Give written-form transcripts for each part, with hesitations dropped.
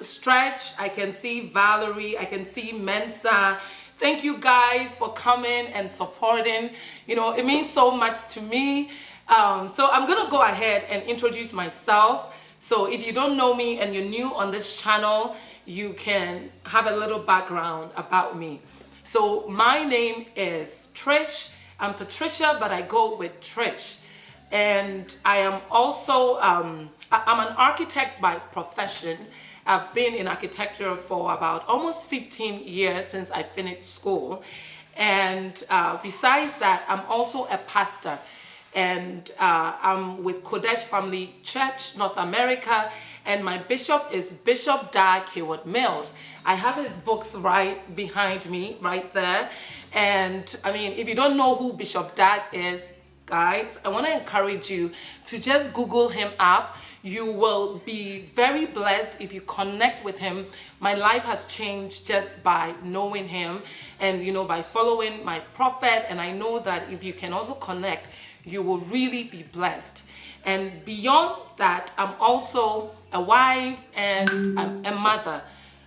Stretch, I can see Valerie, I can see Mensa. Thank you guys for coming and supporting. You know, it means so much to me. So I'm gonna go ahead and introduce myself. So if you don't know me and you're new on this channel, you can have a little background about me. So my name is Trish. I'm Patricia, but I go with Trish. And I am also, I'm an architect by profession. I've been in architecture for about almost 15 years since I finished school. And besides that, I'm also a pastor. And I'm with Kodesh Family Church, North America. And my bishop is Bishop Dag Haywood Mills. I have his books right behind me, right there. And I mean, if you don't know who Bishop Dag is, guys, I want to encourage you to just Google him up. You will be very blessed if you connect with him. My life has changed just by knowing him and, you know, by following my prophet. And I know that if you can also connect, you will really be blessed. And beyond that, I'm also a wife and I'm a mother.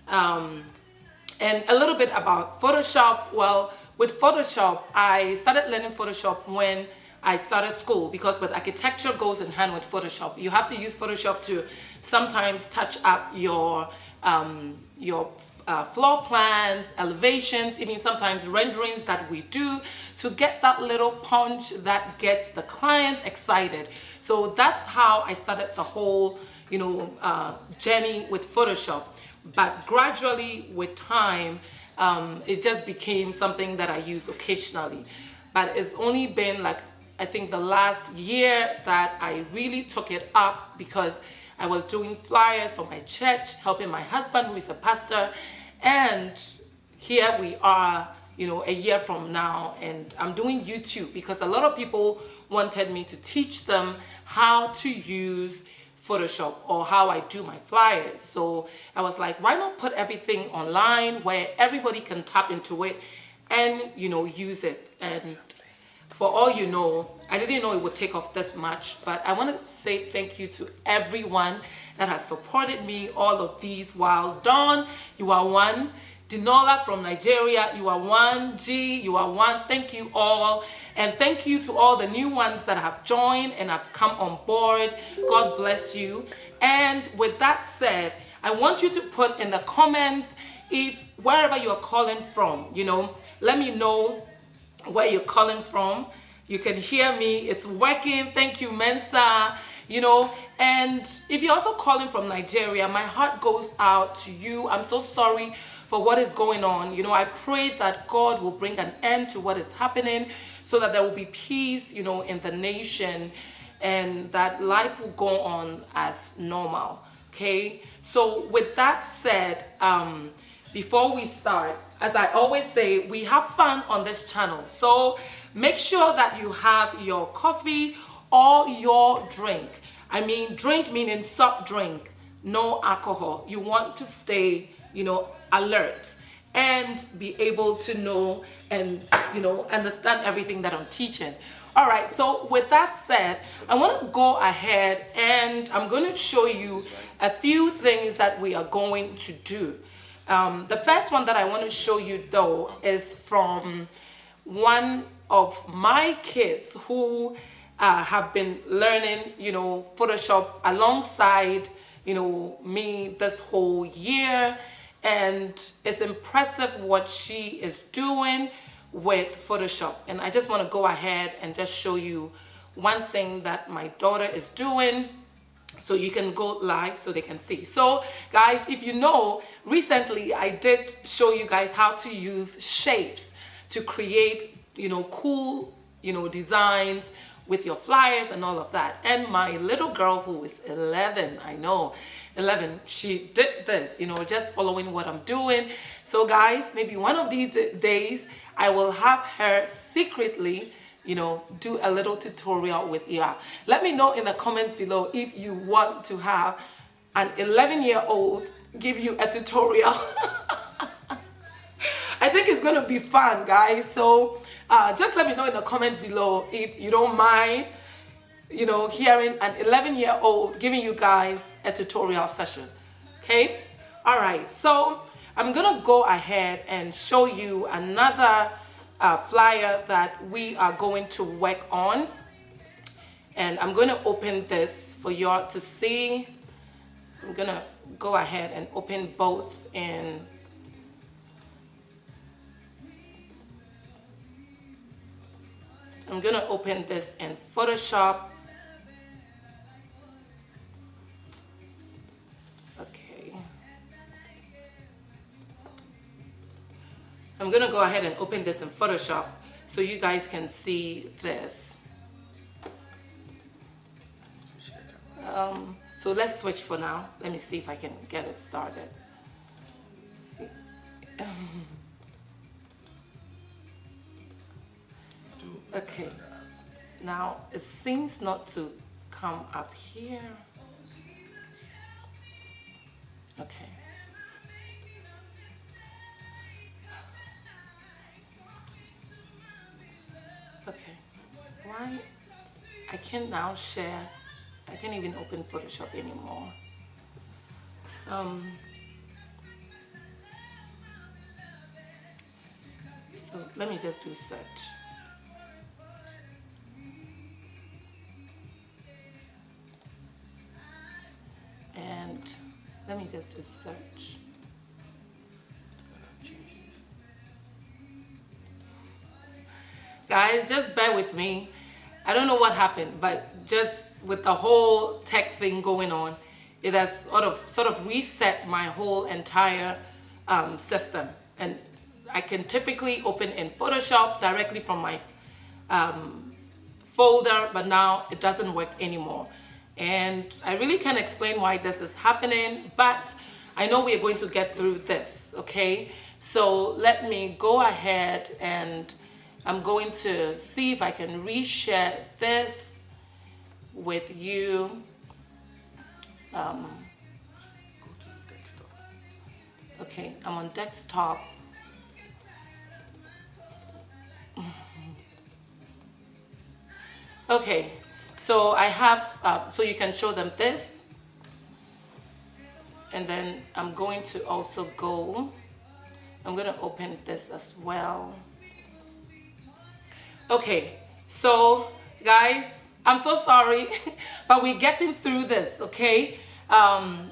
And a little bit about Photoshop. Well, with Photoshop, I started learning Photoshop when I started school, because with architecture goes in hand with Photoshop. You have to use Photoshop to sometimes touch up your floor plans, elevations, even sometimes renderings that we do to get that little punch that gets the client excited. So that's how I started the whole, you know, journey with Photoshop. But gradually with time, it just became something that I use occasionally. But it's only been like, I think the last year that I really took it up, because I was doing flyers for my church, helping my husband, who is a pastor. And here we are, you know, a year from now, and I'm doing YouTube because a lot of people wanted me to teach them how to use Photoshop or how I do my flyers. So I was like, why not put everything online where everybody can tap into it and, you know, use it. And for all you know, I didn't know it would take off this much, but I want to say thank you to everyone that has supported me all of these while. Dawn, you are one. Dinola from Nigeria, you are one. G, you are one. Thank you all. And thank you to all the new ones that have joined and have come on board. God bless you. And with that said, I want you to put in the comments, if wherever you are calling from, you know, let me know where you're calling from. You can hear me, it's working. Thank you, Mensa. You know, and if you're also calling from Nigeria, my heart goes out to you. I'm so sorry for what is going on. You know, I pray that God will bring an end to what is happening so that there will be peace, you know, in the nation, and that life will go on as normal. Okay, so with that said, before we start, as I always say, we have fun on this channel. So make sure that you have your coffee or your drink. I mean, drink meaning soft drink, no alcohol. You want to stay, you know, alert and be able to know and, you know, understand everything that I'm teaching. All right, so with that said, I want to go ahead and I'm going to show you a few things that we are going to do. The first one that I want to show you though is from one of my kids who have been learning, you know, Photoshop alongside, you know, me this whole year. And it's impressive what she is doing with Photoshop. And I just want to go ahead and just show you one thing that my daughter is doing, so you can go live so they can see. So guys, if you know, recently I did show you guys how to use shapes to create, you know, cool, you know, designs with your flyers and all of that. And my little girl, who is 11, I know, 11, she did this, you know, just following what I'm doing. So guys, maybe one of these days I will have her secretly, you know, do a little tutorial with you. Let me know in the comments below if you want to have an 11-year-old give you a tutorial. I think it's going to be fun, guys. So just let me know in the comments below if you don't mind, you know, hearing an 11-year-old giving you guys a tutorial session. Okay, All right, so I'm gonna go ahead and show you another flyer that we are going to work on. And I'm gonna open this for y'all to see. I'm gonna go ahead and open both in I'm gonna open this in Photoshop. Okay. I'm gonna go ahead and open this in Photoshop so you guys can see this. So let's switch for now. Let me see if I can get it started. Okay, now it seems not to come up here. Okay. Okay, why I can now share. I can't even open Photoshop anymore. So let me just do search. And let me just do search. Guys, just bear with me. I don't know what happened, but just with the whole tech thing going on, it has sort of reset my whole entire system. And I can typically open in Photoshop directly from my folder, but now it doesn't work anymore. And I really can't explain why this is happening, but I know we are going to get through this, okay? So let me go ahead and I'm going to see if I can reshare this with you. Go to the desktop. Okay, I'm on desktop. Okay, so I have, so you can show them this. And then I'm going to also go, I'm going to open this as well. Okay, so guys, I'm so sorry, but we're getting through this, okay?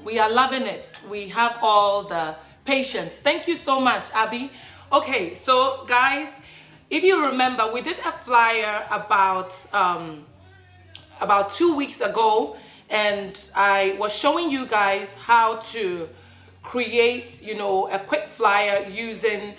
We are loving it. We have all the patience. Thank you so much, Abby. Okay, so guys, if you remember, we did a flyer about 2 weeks ago, and I was showing you guys how to create, you know, a quick flyer using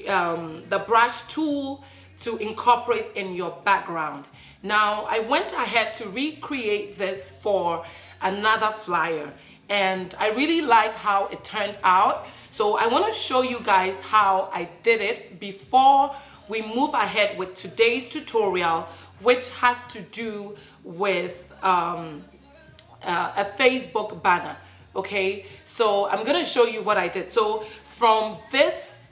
the brush tool to incorporate in your background. Now, I went ahead to recreate this for another flyer, and I really like how it turned out. So I want to show you guys how I did it before we move ahead with today's tutorial, which has to do with a Facebook banner. Okay, so I'm gonna show you what I did. So from this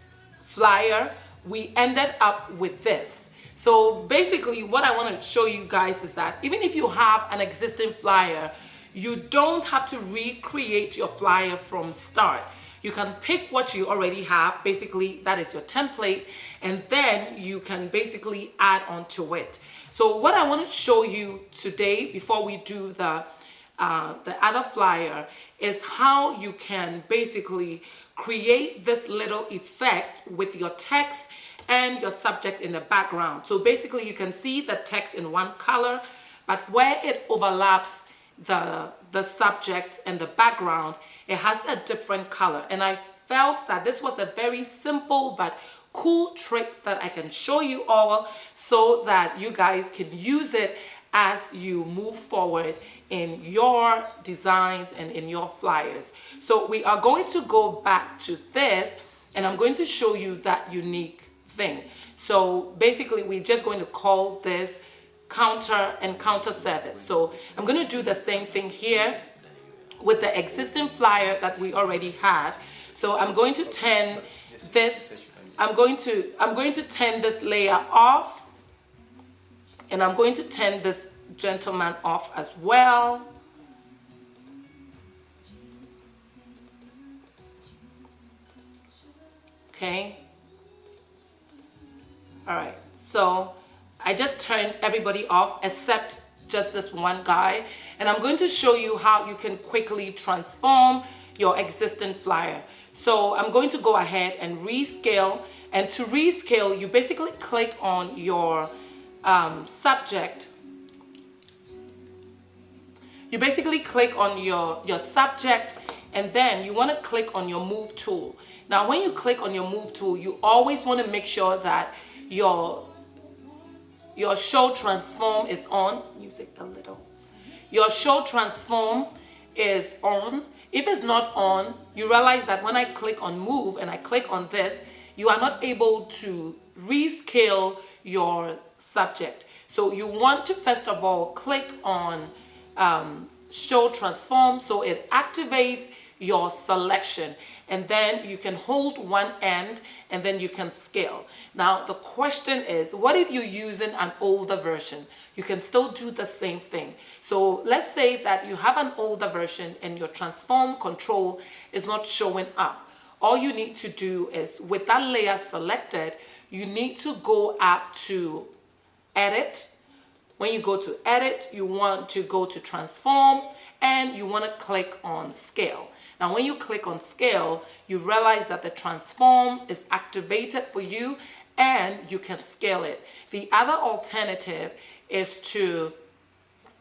flyer, we ended up with this. So basically what I want to show you guys is that even if you have an existing flyer, you don't have to recreate your flyer from start. You can pick what you already have, basically that is your template, and then you can basically add on to it. So what I want to show you today before we do the other flyer is how you can basically create this little effect with your text and your subject in the background. So basically you can see the text in one color, but where it overlaps the subject and the background, it has a different color. And I felt that this was a very simple but cool trick that I can show you all so that you guys can use it as you move forward in your designs and in your flyers. So we are going to go back to this, and I'm going to show you that unique thing. So basically we're just going to call this counter and counter service. So I'm going to do the same thing here with the existing flyer that we already had. So I'm going to turn this, I'm going to turn this layer off, and I'm going to turn this gentleman off as well. Okay. All right. So I just turned everybody off except just this one guy. And I'm going to show you how you can quickly transform your existing flyer. So I'm going to go ahead and rescale. And to rescale, you basically click on your subject. You basically click on your subject, and then you want to click on your move tool. Now, when you click on your move tool, you always want to make sure that your show transform is on. Music a little. Your show transform is on. If it's not on, you realize that when I click on move and I click on this, you are not able to rescale your subject. So you want to first of all click on show transform, so it activates your selection, and then you can hold one end and then you can scale. Now the question is, what if you're using an older version? You can still do the same thing. So let's say that you have an older version and your transform control is not showing up. All you need to do is, with that layer selected, you need to go up to edit. When you go to edit, you want to go to transform and you want to click on scale. Now, when you click on scale, you realize that the transform is activated for you and you can scale it. The other alternative is to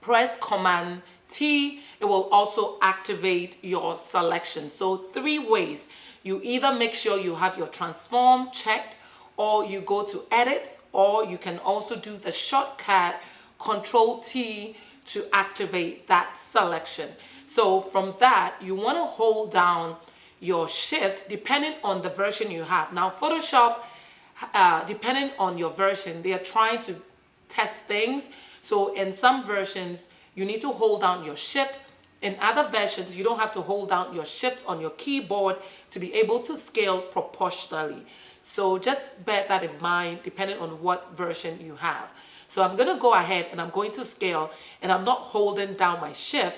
press Command T. It will also activate your selection. So 3 ways. You either make sure you have your transform checked, or you go to edit, or you can also do the shortcut Control T to activate that selection. So from that, you want to hold down your shift depending on the version you have. Now Photoshop, depending on your version, they are trying to test things. So in some versions, you need to hold down your shift. In other versions, you don't have to hold down your shift on your keyboard to be able to scale proportionally. So just bear that in mind depending on what version you have. So I'm going to go ahead and I'm going to scale, and I'm not holding down my shift.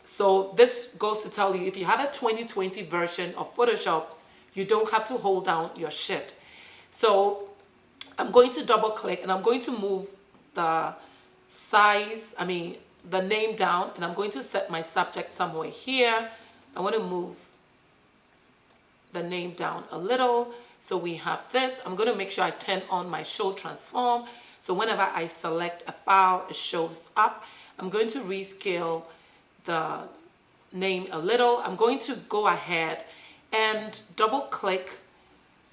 So this goes to tell you, if you have a 2020 version of Photoshop, you don't have to hold down your shift. So I'm going to double click and I'm going to move the the name down, and I'm going to set my subject somewhere here. I want to move the name down a little. So we have this. I'm going to make sure I turn on my show transform. So whenever I select a file, it shows up. I'm going to rescale the name a little. I'm going to go ahead and double click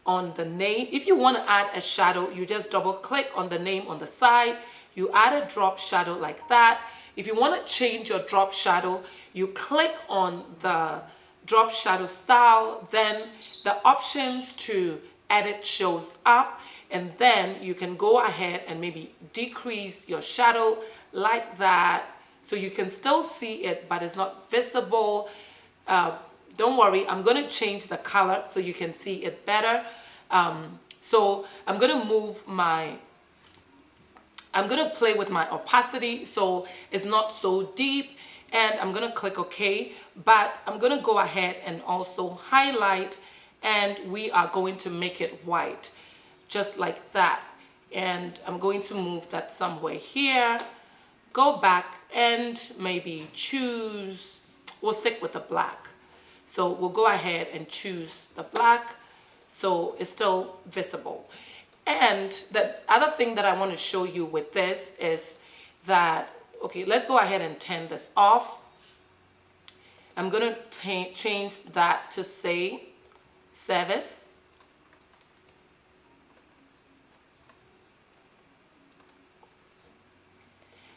on the name. If you want to add a shadow, you just double click on the name on the side. You add a drop shadow like that. If you want to change your drop shadow, you click on the drop shadow style, then the options to edit shows up, and then you can go ahead and maybe decrease your shadow like that, so you can still see it, but it's not visible. Don't worry, I'm going to change the color so you can see it better. So I'm going to play with my opacity so it's not so deep, and I'm going to click OK, but I'm going to go ahead and also highlight, and we are going to make it white, just like that. And I'm going to move that somewhere here, go back and maybe choose, we'll stick with the black. So we'll go ahead and choose the black so it's still visible. And the other thing that I want to show you with this is that, okay, let's go ahead and turn this off. I'm going to change that to say service.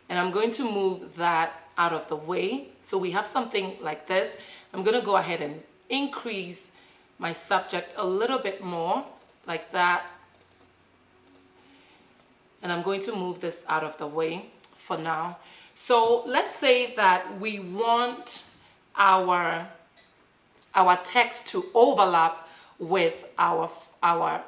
And I'm going to move that out of the way. So we have something like this. I'm going to go ahead and increase my subject a little bit more, like that. And I'm going to move this out of the way for now. So let's say that we want our text to overlap with our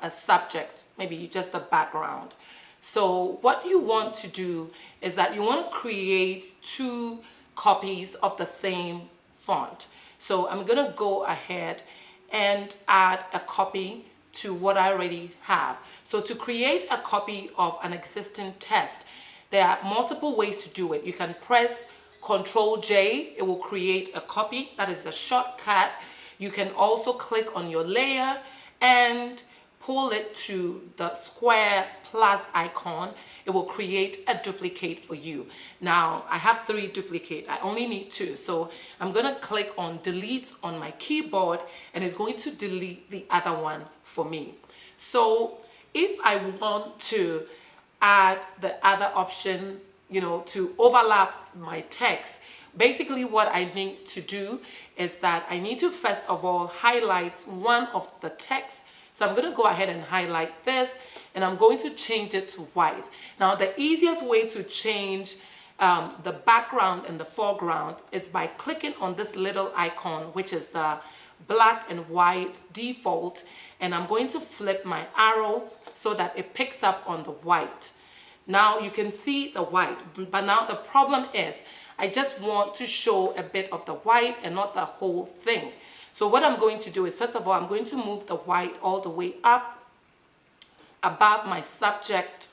subject, maybe just the background. So what you want to do is that you want to create 2 copies of the same font. So I'm going to go ahead and add a copy to what I already have. So to create a copy of an existing text, there are multiple ways to do it. You can press Ctrl J, it will create a copy. That is the shortcut. You can also click on your layer and pull it to the square plus icon. It will create a duplicate for you. Now, I have 3 duplicates. I only need 2. So I'm going to click on delete on my keyboard, and it's going to delete the other one for me. So if I want to add the other option, you know, to overlap my text, basically what I need to do is that I need to first of all highlight one of the text. So I'm going to go ahead and highlight this, and I'm going to change it to white. Now, the easiest way to change the background and the foreground is by clicking on this little icon, which is the black and white default, and I'm going to flip my arrow so that it picks up on the white. Now you can see the white, but now the problem is I just want to show a bit of the white and not the whole thing. So what I'm going to do is, first of all, I'm going to move the white all the way up above my subject.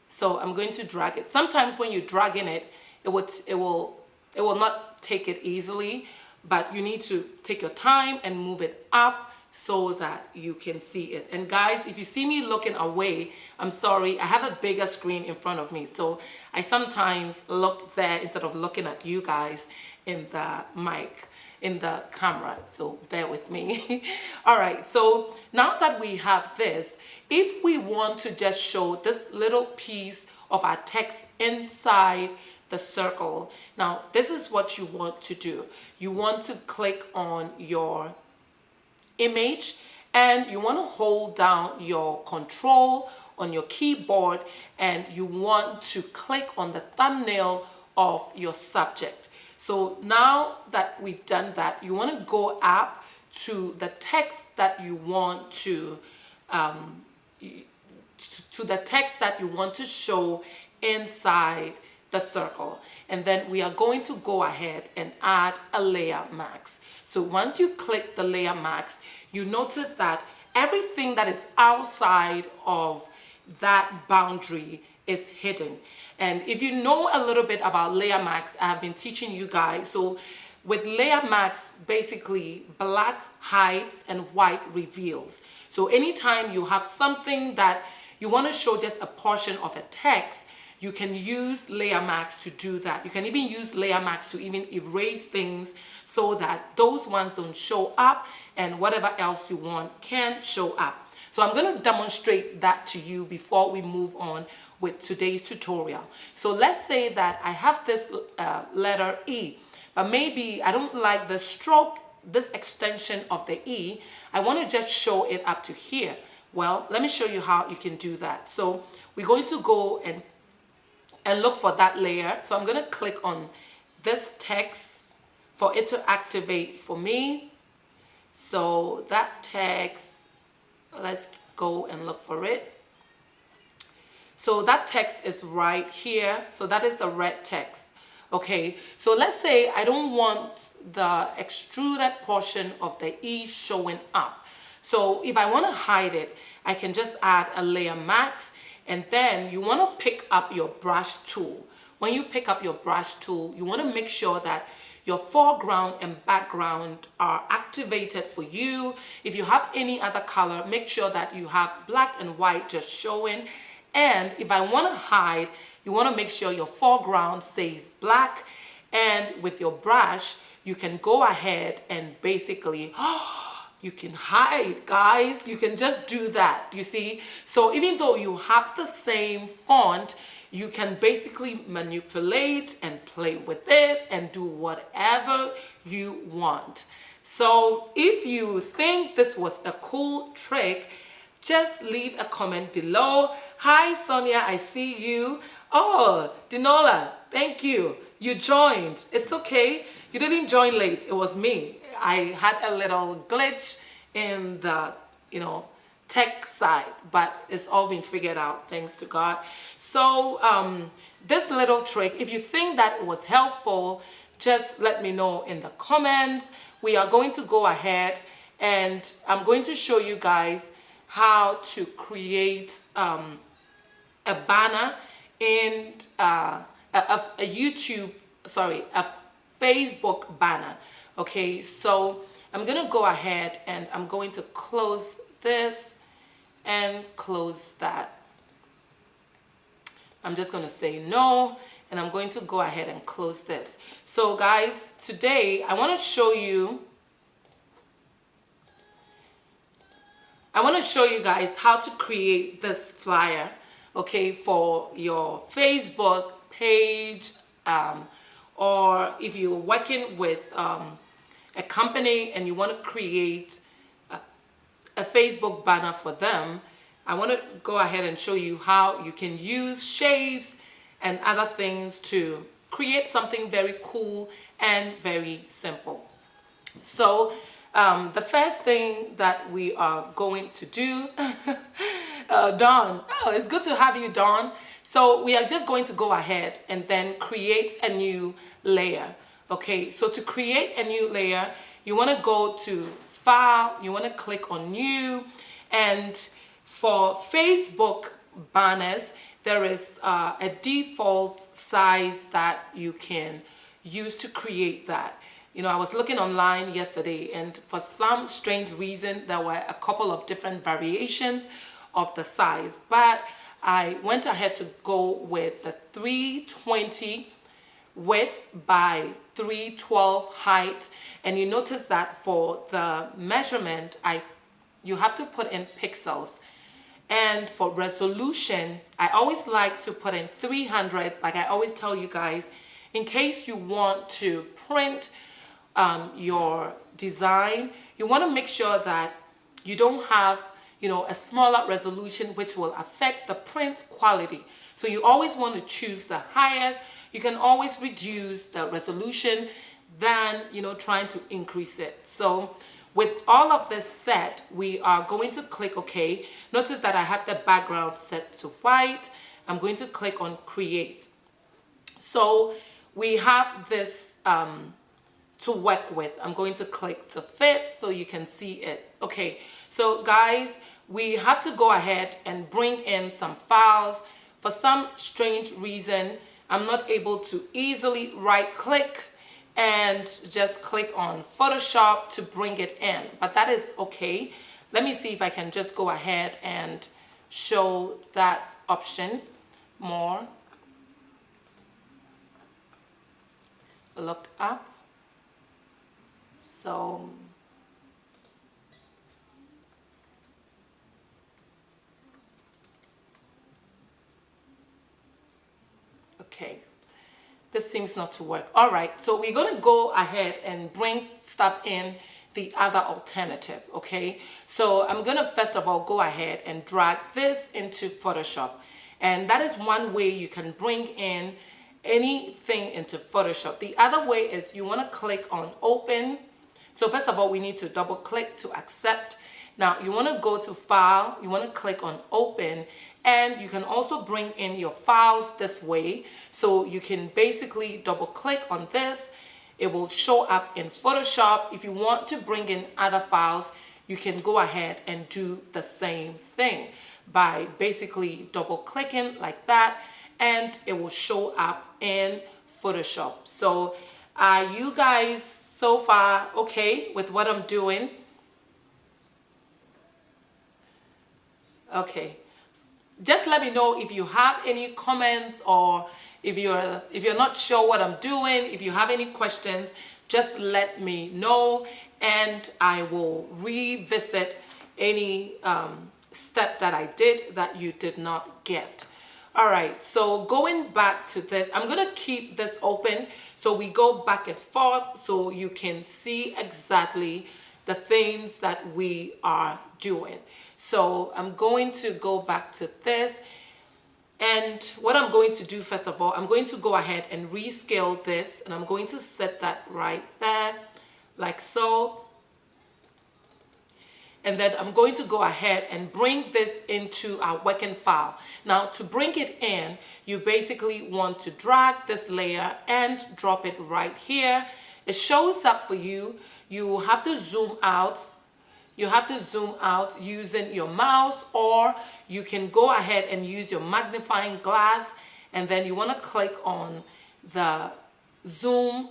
So I'm going to drag it. Sometimes when you're dragging it, it will not take it easily, but you need to take your time and move it up so that you can see it. And guys, if you see me looking away, I'm sorry, I have a bigger screen in front of me. So I sometimes look there instead of looking at you guys in the mic, in the camera. So bear with me. All right, so now that we have this, if we want to just show this little piece of our text inside the circle, now this is what you want to do. You want to click on your image and you want to hold down your control on your keyboard, and you want to click on the thumbnail of your subject. So now that we've done that, you want to go up to the text that you want to the text that you want to show inside the circle, and then we are going to go ahead and add a layer mask. So once you click the layer mask, you notice that everything that is outside of that boundary is hidden. And if you know a little bit about layer masks, I have been teaching you guys. So with layer masks, basically black hides and white reveals. So anytime you have something that you want to show just a portion of a text, you can use layer masks to do that. You can even use layer masks to even erase things so that those ones don't show up and whatever else you want can show up. So I'm going to demonstrate that to you before we move on with today's tutorial. So let's say that I have this letter E, but maybe I don't like the stroke, this extension of the E. I want to just show it up to here. Well, let me show you how you can do that. So we're going to go and look for that layer. So I'm going to click on this text for it to activate for me. So that text, let's go and look for it. So that text is right here. So that is the red text. Okay, so let's say I don't want the extruded portion of the E showing up. So if I want to hide it, I can just add a layer mask, and then you want to pick up your brush tool. When you pick up your brush tool, you want to make sure that your foreground and background are activated for you. If you have any other color, make sure that you have black and white just showing. And if I want to hide, you want to make sure your foreground says black. And with your brush, you can go ahead and basically, you can hide, guys. You can just do that, you see. So even though you have the same font, you can basically manipulate and play with it and do whatever you want. So if you think this was a cool trick, just leave a comment below. Hi Sonia, I see you. Oh, Dinola, thank you. You joined. It's okay. You didn't join late. It was me. I had a little glitch in the, tech side, but it's all been figured out, thanks to God. So this little trick, if you think that it was helpful, just let me know in the comments. We are going to go ahead and I'm going to show you guys how to create a banner in a YouTube, sorry, a Facebook banner. Okay, so I'm gonna go ahead and I'm going to close this and close that. I'm just gonna say no, and I'm going to go ahead and close this. So guys, today I want to show you guys how to create this flyer, okay, for your Facebook page, or if you're working with a company and you want to create a Facebook banner for them. I want to go ahead and show you how you can use shapes and other things to create something very cool and very simple. So the first thing that we are going to do, Dawn, oh, it's good to have you, Dawn. So we are just going to go ahead and then create a new layer. Okay, so to create a new layer, you want to go to File, you want to click on New, and for Facebook banners, there is a default size that you can use to create that. You know, I was looking online yesterday, and for some strange reason, there were a couple of different variations of the size, but I went ahead to go with the 320 width by 312 height, and you notice that for the measurement, you have to put in pixels. And for resolution, I always like to put in 300, like I always tell you guys, in case you want to print your design, you want to make sure that you don't have, you know, a smaller resolution which will affect the print quality. So you always want to choose the highest. You can always reduce the resolution than, you know, trying to increase it. So with all of this set, we are going to click OK. Notice that I have the background set to white. I'm going to click on Create. So we have this to work with. I'm going to click to fit so you can see it. Okay, so guys, we have to go ahead and bring in some files. For some strange reason, I'm not able to easily right click and just click on Photoshop to bring it in, but that is okay. Let me see if I can just go ahead and show that option more. Look up. So okay, this seems not to work. All right, so we're going to go ahead and bring stuff in the other alternative. Okay, so I'm going to first of all go ahead and drag this into Photoshop, and that is one way you can bring in anything into Photoshop. The other way is you want to click on Open. So first of all, we need to double click to accept. Now you want to go to File, you want to click on Open, and you can also bring in your files this way. So you can basically double click on this. It will show up in Photoshop. If you want to bring in other files, you can go ahead and do the same thing by basically double clicking like that, and it will show up in Photoshop. So are you guys so far okay with what I'm doing? Okay, just let me know if you have any comments, or if you're not sure what I'm doing. If you have any questions, just let me know, and I will revisit any step that I did that you did not get. All right, so going back to this, I'm gonna keep this open so we go back and forth so you can see exactly the things that we are doing. So I'm going to go back to this, and what I'm going to do first of all, I'm going to go ahead and rescale this, and I'm going to set that right there like so. And then I'm going to go ahead and bring this into our working file. Now to bring it in, you basically want to drag this layer and drop it right here. It shows up for you. You have to zoom out you have to zoom out using your mouse, or you can go ahead and use your magnifying glass, and then you want to click on the zoom,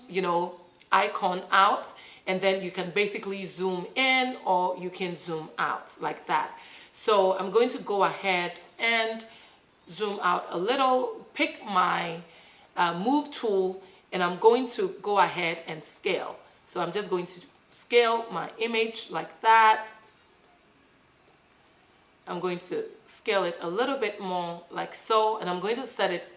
icon out, and then you can basically zoom in or you can zoom out like that. So I'm going to go ahead and zoom out a little, pick my move tool, and I'm going to go ahead and scale. So I'm just going to scale my image like that. I'm going to scale it a little bit more like so, and I'm going to set it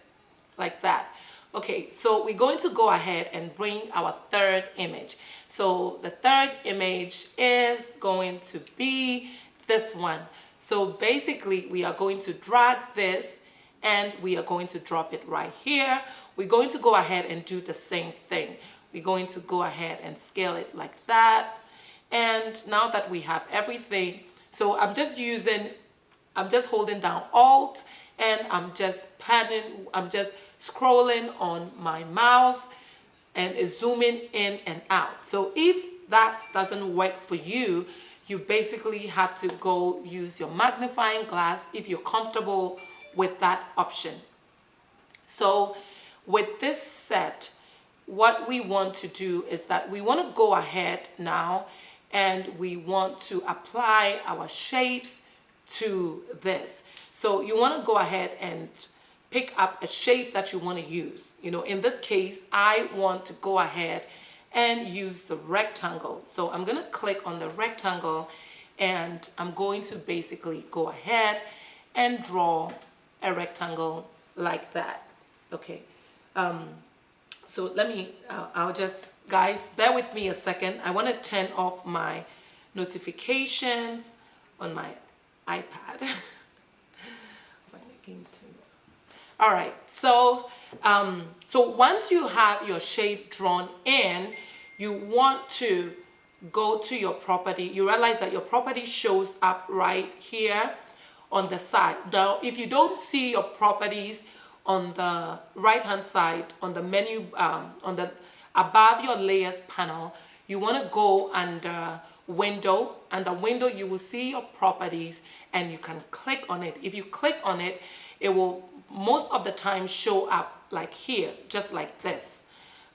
like that. Okay, so we're going to go ahead and bring our third image. So the third image is going to be this one. So basically we are going to drag this and we are going to drop it right here. We're going to go ahead and do the same thing. We're going to go ahead and scale it like that. And now that we have everything, so I'm just holding down Alt, and I'm just scrolling on my mouse and is zooming in and out. So if that doesn't work for you, you basically have to go use your magnifying glass if you're comfortable with that option. So with this set, what we want to do is that we want to go ahead now and we want to apply our shapes to this. So you want to go ahead and pick up a shape that you want to use. In this case, I want to go ahead and use the rectangle. So I'm going to click on the rectangle and I'm going to basically go ahead and draw a rectangle like that. Okay. So let me, I'll just, guys, bear with me a second. I want to turn off my notifications on my iPad. All right, so once you have your shape drawn in, you want to go to your property. You realize that your property shows up right here on the side. Now, if you don't see your properties on the right hand side, on the menu, above your layers panel, you want to go under window. Under window, you will see your properties and you can click on it. If you click on it, it will most of the time show up like here, just like this.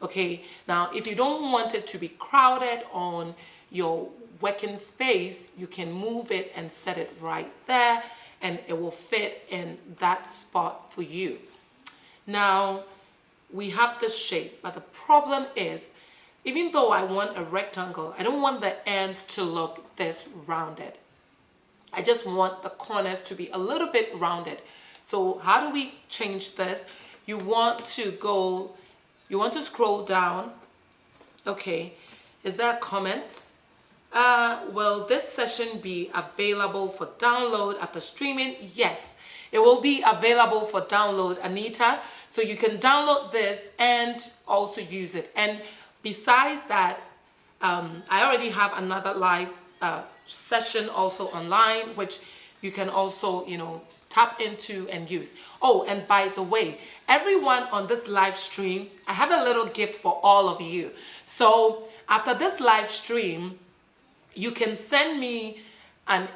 Okay, now if you don't want it to be crowded on your working space, you can move it and set it right there and it will fit in that spot for you. Now we have this shape, but the problem is, even though I want a rectangle, I don't want the ends to look this rounded. I just want the corners to be a little bit rounded. So how do we change this? You want to scroll down. Okay, is there comments? Will this session be available for download after streaming? Yes, it will be available for download, Anita. So you can download this and also use it. And besides that, I already have another live session also online, which you can also, tap into and use. Oh, and by the way, everyone on this live stream, I have a little gift for all of you. So after this live stream, you can send me a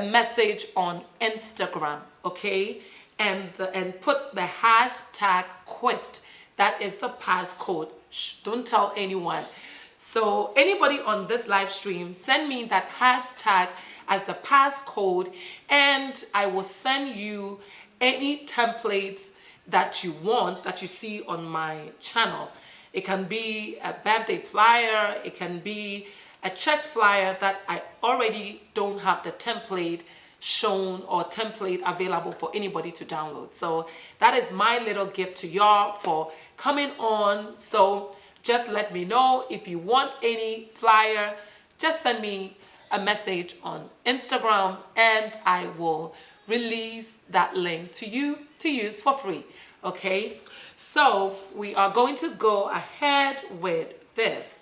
message on Instagram, okay? And put the hashtag Quistt. That is the passcode. Shh, don't tell anyone. So anybody on this live stream, send me that hashtag as the passcode and I will send you any templates that you want, that you see on my channel. It can be a birthday flyer, it can be a church flyer that I already don't have the template shown or template available for anybody to download. So that is my little gift to y'all for coming on. So just let me know if you want any flyer. Just send me a message on Instagram and I will release that link to you to use for free. Okay, so we are going to go ahead with this.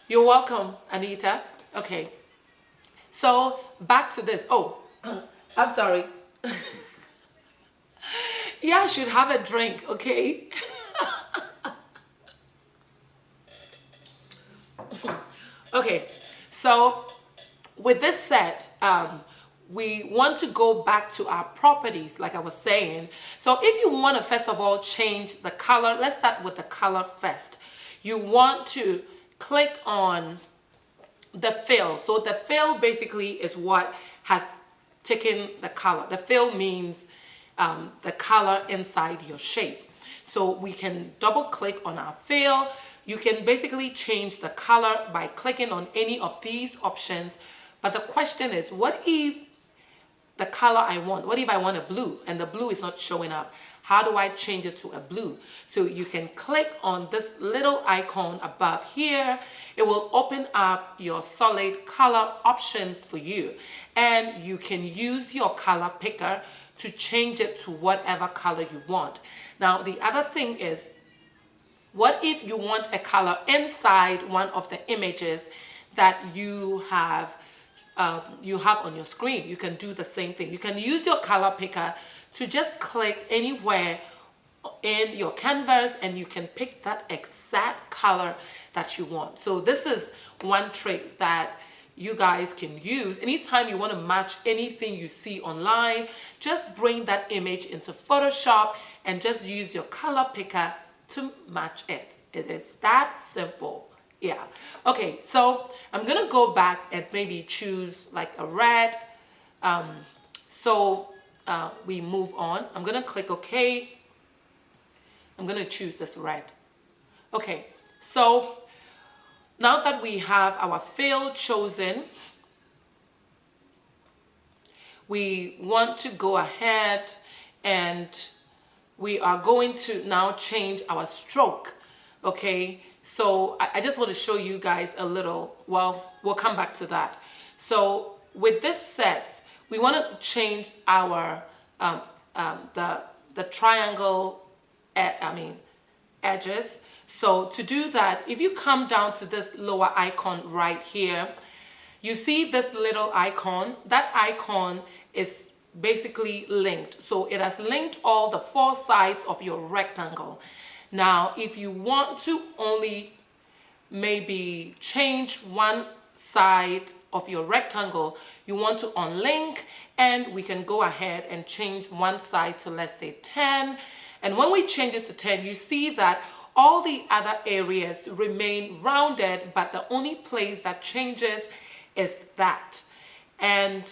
You're welcome, Anita. Okay, so back to this. Oh, I'm sorry. Yeah, I should have a drink, okay? Okay, so with this set, we want to go back to our properties, like I was saying. So if you want to first of all change the color, let's start with the color first. You want to click on the fill. So the fill basically is what has taken the color. The fill means the color inside your shape. So we can double click on our fill. You can basically change the color by clicking on any of these options. But the question is, what if the color I want, what if I want a blue and the blue is not showing up? How do I change it to a blue? So you can click on this little icon above here. It will open up your solid color options for you. And you can use your color picker to change it to whatever color you want. Now, the other thing is, what if you want a color inside one of the images that you have on your screen? You can do the same thing. You can use your color picker to just click anywhere in your canvas and you can pick that exact color that you want. So this is one trick that you guys can use. Anytime you want to match anything you see online, just bring that image into Photoshop and just use your color picker to match it. It is that simple. Yeah. Okay, so I'm gonna go back and maybe choose like a red. We move on. I'm gonna click OK. I'm gonna choose this red. Okay, so now that we have our fill chosen, we want to go ahead and we are going to now change our stroke. Okay, so I just want to show you guys a little, well, we'll come back to that. So with this set, we want to change our the triangle edges. So to do that, if you come down to this lower icon right here, you see this little icon. That icon is basically linked. So it has linked all the 4 sides of your rectangle. Now, if you want to only maybe change one side of your rectangle, you want to unlink, and we can go ahead and change one side to, let's say, 10. And when we change it to 10, you see that all the other areas remain rounded, but the only place that changes is that. And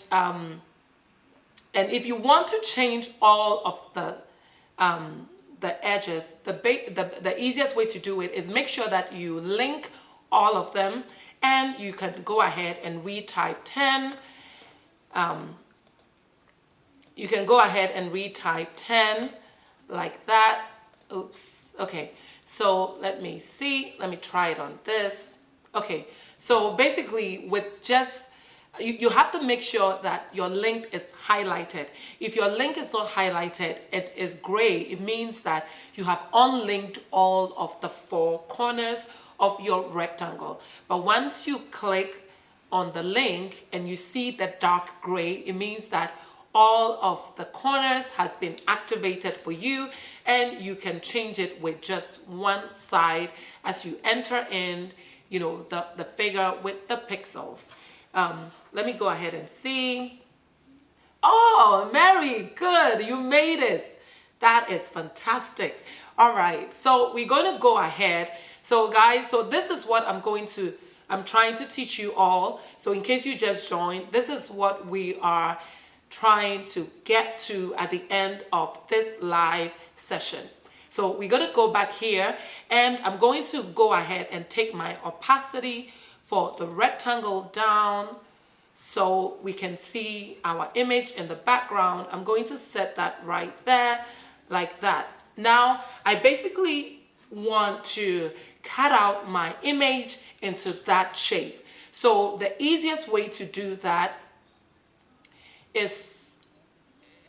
if you want to change all of the edges, the easiest way to do it is make sure that you link all of them, and you can go ahead and retype 10. You can go ahead and retype 10 like that. Oops. Okay. So let me see. Let me try it on this. Okay. So basically, with just you have to make sure that your link is highlighted. If your link is not highlighted, it is gray. It means that you have unlinked all of the 4 corners of your rectangle. But once you click on the link and you see the dark gray, it means that all of the corners has been activated for you, and you can change it with just one side as you enter in, you know, the figure with the pixels. Let me go ahead and see. Oh, Mary, good, you made it. That is fantastic. All right, so we're going to go ahead. So guys, so this is what I'm trying to teach you all. So in case you just joined, this is what we are trying to get to at the end of this live session. So we're going to go back here, and I'm going to go ahead and take my opacity for the rectangle down so we can see our image in the background. I'm going to set that right there like that. Now I basically want to cut out my image into that shape. So the easiest way to do that is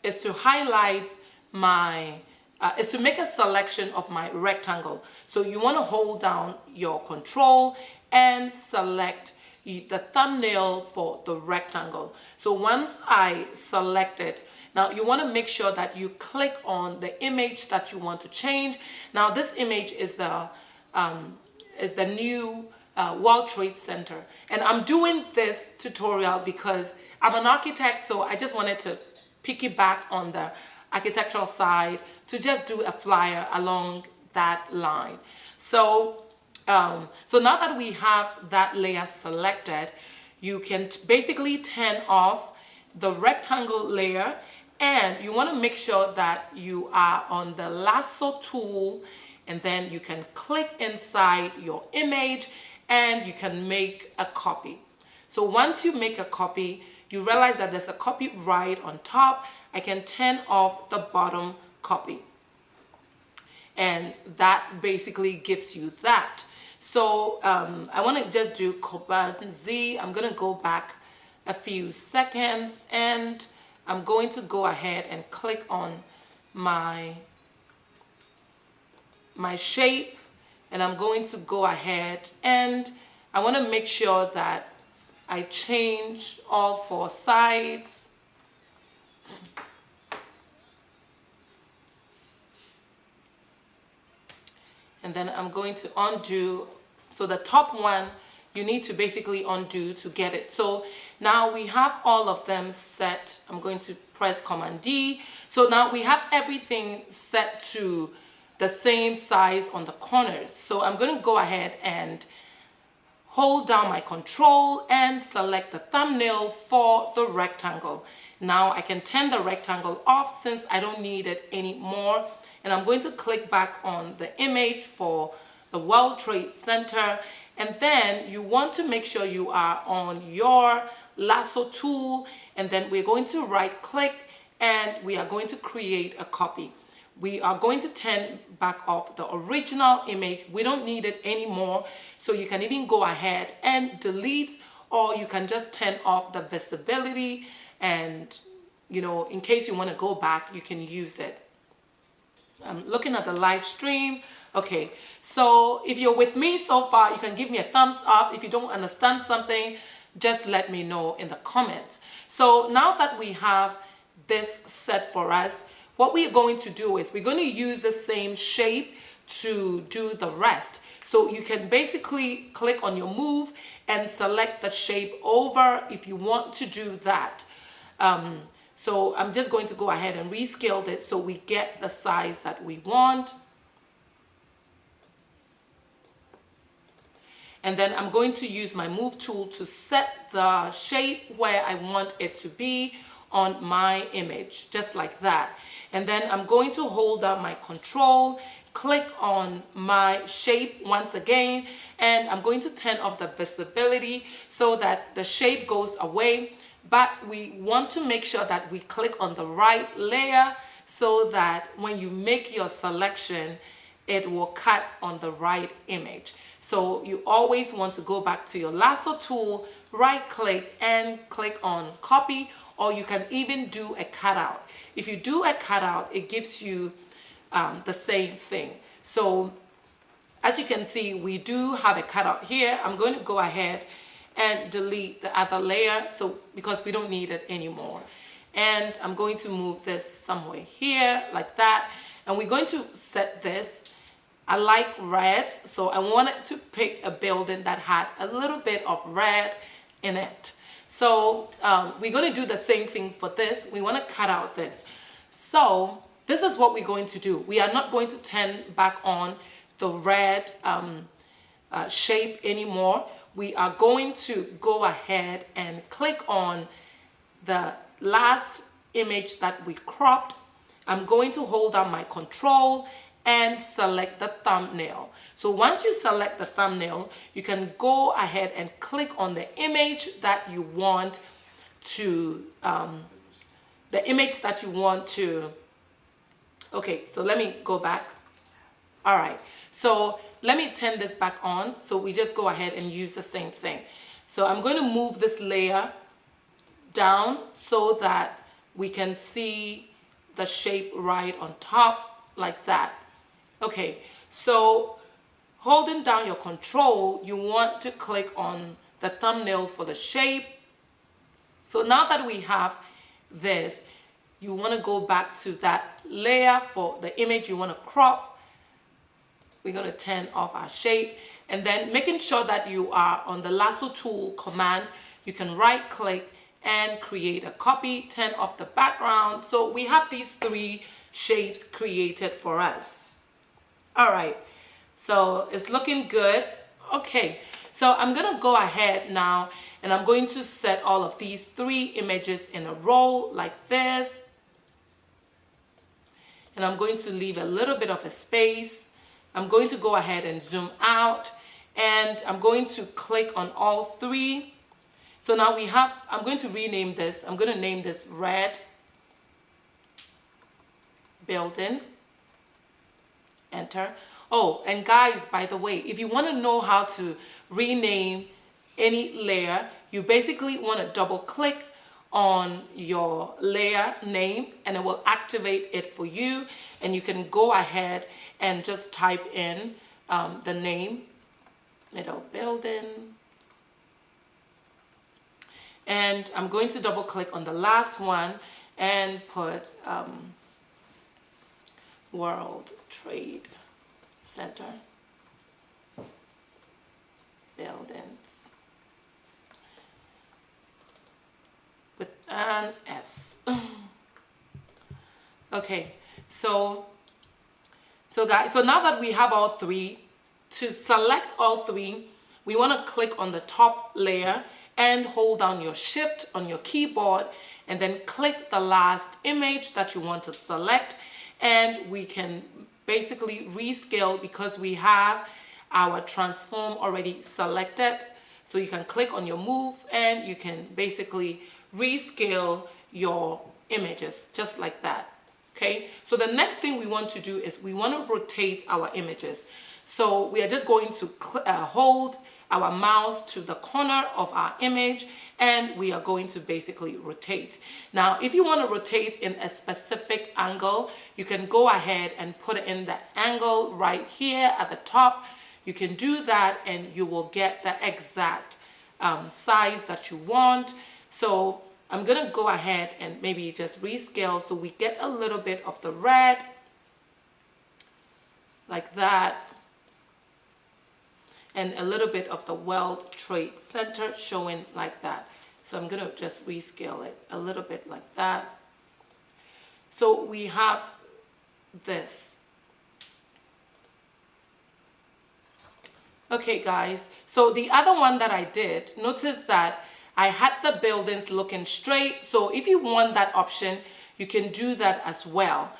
to highlight my is to make a selection of my rectangle. So you want to hold down your control and select the thumbnail for the rectangle. So once I select it, now you want to make sure that you click on the image that you want to change. Now this image is the new World Trade Center. And I'm doing this tutorial because I'm an architect, so I just wanted to piggyback on the architectural side to just do a flyer along that line. So, so now that we have that layer selected, you can basically turn off the rectangle layer, and you want to make sure that you are on the lasso tool, and then you can click inside your image and you can make a copy. So once you make a copy, you realize that there's a copy right on top. I can turn off the bottom copy, and that basically gives you that. So I want to just do Command Z. I'm going to go back a few seconds, and I'm going to go ahead and click on my shape, and I'm going to go ahead and I want to make sure that I change all 4 sides. And then I'm going to undo. So the top one, you need to basically undo to get it. So now we have all of them set. I'm going to press Command D. So now we have everything set to the same size on the corners. So I'm going to go ahead and hold down my control and select the thumbnail for the rectangle. Now I can turn the rectangle off since I don't need it anymore. And I'm going to click back on the image for the World Trade Center. And then you want to make sure you are on your lasso tool. And then we're going to right click and we are going to create a copy. We are going to turn back off the original image. We don't need it anymore. So you can even go ahead and delete, or you can just turn off the visibility. And, you know, in case you want to go back, you can use it. I'm looking at the live stream. Okay, so if you're with me so far, you can give me a thumbs up. If you don't understand something, just let me know in the comments. So now that we have this set for us, what we're going to do is we're going to use the same shape to do the rest. So you can basically click on your move and select the shape over if you want to do that. So I'm just going to go ahead and rescale it so we get the size that we want. And then I'm going to use my move tool to set the shape where I want it to be on my image, just like that. And then I'm going to hold down my control, click on my shape once again, and I'm going to turn off the visibility so that the shape goes away. But we want to make sure that we click on the right layer so that when you make your selection, it will cut on the right image. So you always want to go back to your lasso tool, right click and click on copy, or you can even do a cutout. If you do a cutout, it gives you the same thing. So as you can see, we do have a cutout here. I'm going to go ahead and delete the other layer, so because we don't need it anymore. And I'm going to move this somewhere here like that, and we're going to set this. I like red, so I wanted to pick a building that had a little bit of red in it. So we're going to do the same thing for this. We want to cut out this. So this is what we're going to do. We are not going to turn back on the red shape anymore. We are going to go ahead and click on the last image that we cropped. I'm going to hold down my control and select the thumbnail. So once you select the thumbnail, you can go ahead and click on the image that you want to, okay, so let me go back. All right, so let me turn this back on. So we just go ahead and use the same thing. So I'm going to move this layer down so that we can see the shape right on top like that. Okay, so holding down your control, you want to click on the thumbnail for the shape. So now that we have this, you want to go back to that layer for the image you want to crop. We're going to turn off our shape. and then making sure that you are on the lasso tool command, you can right click and create a copy, turn off the background. So we have these 3 shapes created for us. All right, so it's looking good. Okay, so I'm gonna go ahead now and I'm going to set all of these 3 images in a row like this. And I'm going to leave a little bit of a space. I'm going to go ahead and zoom out, and I'm going to click on all 3. So now we have, I'm going to rename this. I'm going to name this red building. Enter. Oh, and guys, by the way, if you want to know how to rename any layer, you basically want to double click on your layer name and it will activate it for you, and you can go ahead and just type in the name, middle building, and I'm going to double click on the last one and put World Trade Center buildings with an S. Okay, so guys, so now that we have all 3, to select all 3, we want to click on the top layer and hold down your shift on your keyboard and then click the last image that you want to select, and we can basically rescale because we have our transform already selected. So you can click on your move and you can basically rescale your images just like that. Okay, so the next thing we want to do is we want to rotate our images. So we are just going to hold our mouse to the corner of our image and we are going to basically rotate. Now, if you want to rotate in a specific angle, you can go ahead and put it in the angle right here at the top. You can do that and you will get the exact size that you want. So I'm gonna go ahead and maybe just rescale so we get a little bit of the red like that, and a little bit of the World Trade Center showing like that. So I'm gonna just rescale it a little bit like that. So we have this. Okay guys, so the other one that I did, notice that I had the buildings looking straight. So if you want that option, you can do that as well.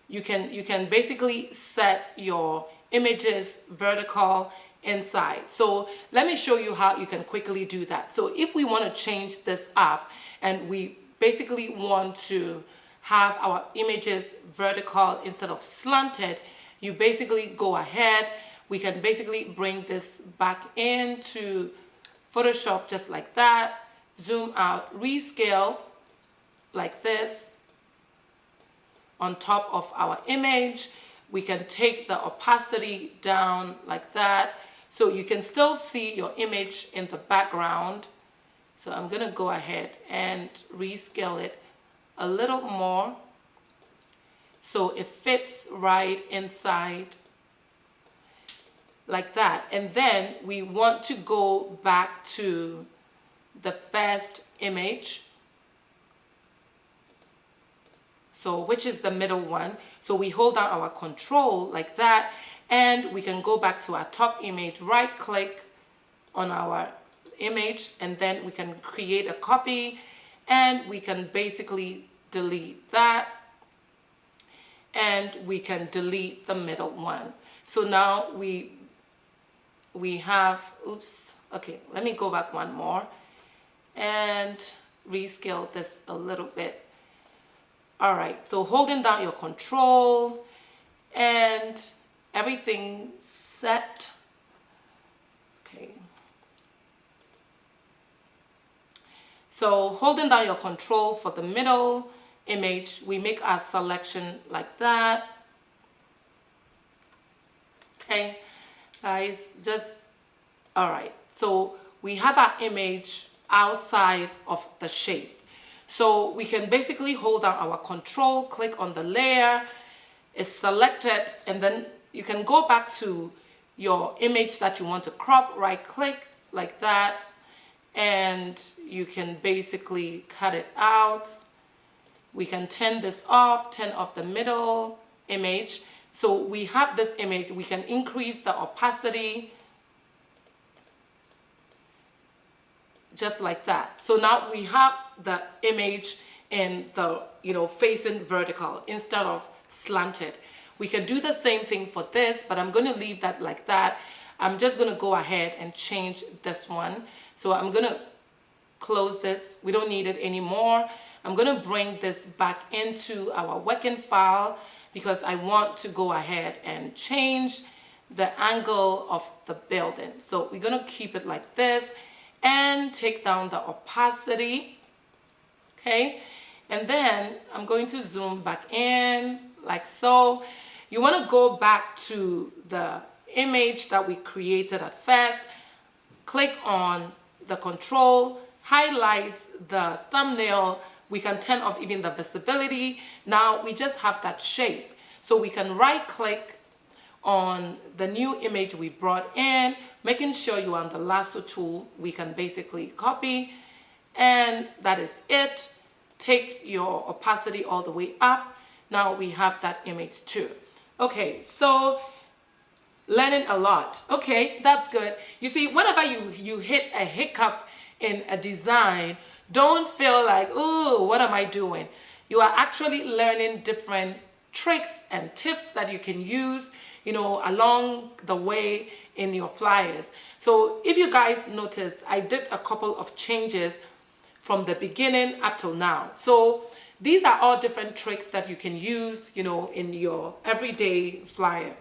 You can basically set your images vertical inside. So let me show you how you can quickly do that. So if we want to change this up and we basically want to have our images vertical instead of slanted, you basically go ahead. We can basically bring this back into Photoshop just like that, zoom out, rescale like this on top of our image. We can take the opacity down like that so you can still see your image in the background. So I'm gonna go ahead and rescale it a little more so it fits right inside like that. And then we want to go back to the first image, so which is the middle one. So we hold down our control like that and we can go back to our top image, right click on our image, and then we can create a copy and we can basically delete that and we can delete the middle one. So now we have, oops, okay, let me go back one more and rescale this a little bit. All right, so holding down your control and everything set. Okay. So holding down your control for the middle image, we make our selection like that. Okay. Guys, just all right, so we have our image outside of the shape, so we can basically hold down our control, click on the layer, it's selected, and then you can go back to your image that you want to crop, right click like that, and you can basically cut it out. We can turn this off, turn off the middle image. So we have this image, we can increase the opacity just like that. So now we have the image in the, facing vertical instead of slanted. We can do the same thing for this, but I'm going to leave that like that. I'm just going to go ahead and change this one. So I'm going to close this. We don't need it anymore. I'm going to bring this back into our working file because I want to go ahead and change the angle of the building. So we're going to keep it like this and take down the opacity. Okay. And then I'm going to zoom back in like so. You want to go back to the image that we created at first. Click on the control, highlight the thumbnail. We can turn off even the visibility. Now we just have that shape. So we can right click on the new image we brought in, making sure you're on the lasso tool. We can basically copy, and that is it. Take your opacity all the way up. Now we have that image too. Okay, so learning a lot. Okay, that's good. You see, whenever you hit a hiccup in a design, don't feel like, oh, what am I doing? You are actually learning different tricks and tips that you can use, along the way in your flyers. So if you guys notice, I did a couple of changes from the beginning up till now. So these are all different tricks that you can use, in your everyday flyer.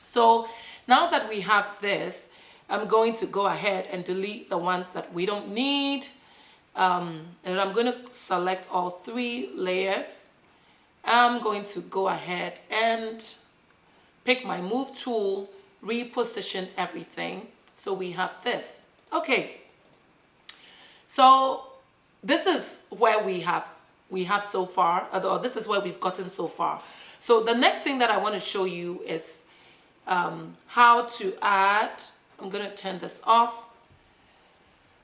So now that we have this, I'm going to go ahead and delete the ones that we don't need. And I'm going to select all 3 layers. I'm going to go ahead and pick my move tool, reposition everything. So we have this. Okay. So this is where we have so far, or this is where we've gotten so far. So the next thing that I want to show you is how to add. I'm going to turn this off.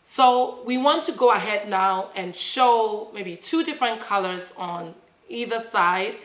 So we want to go ahead now and show maybe 2 different colors on either side,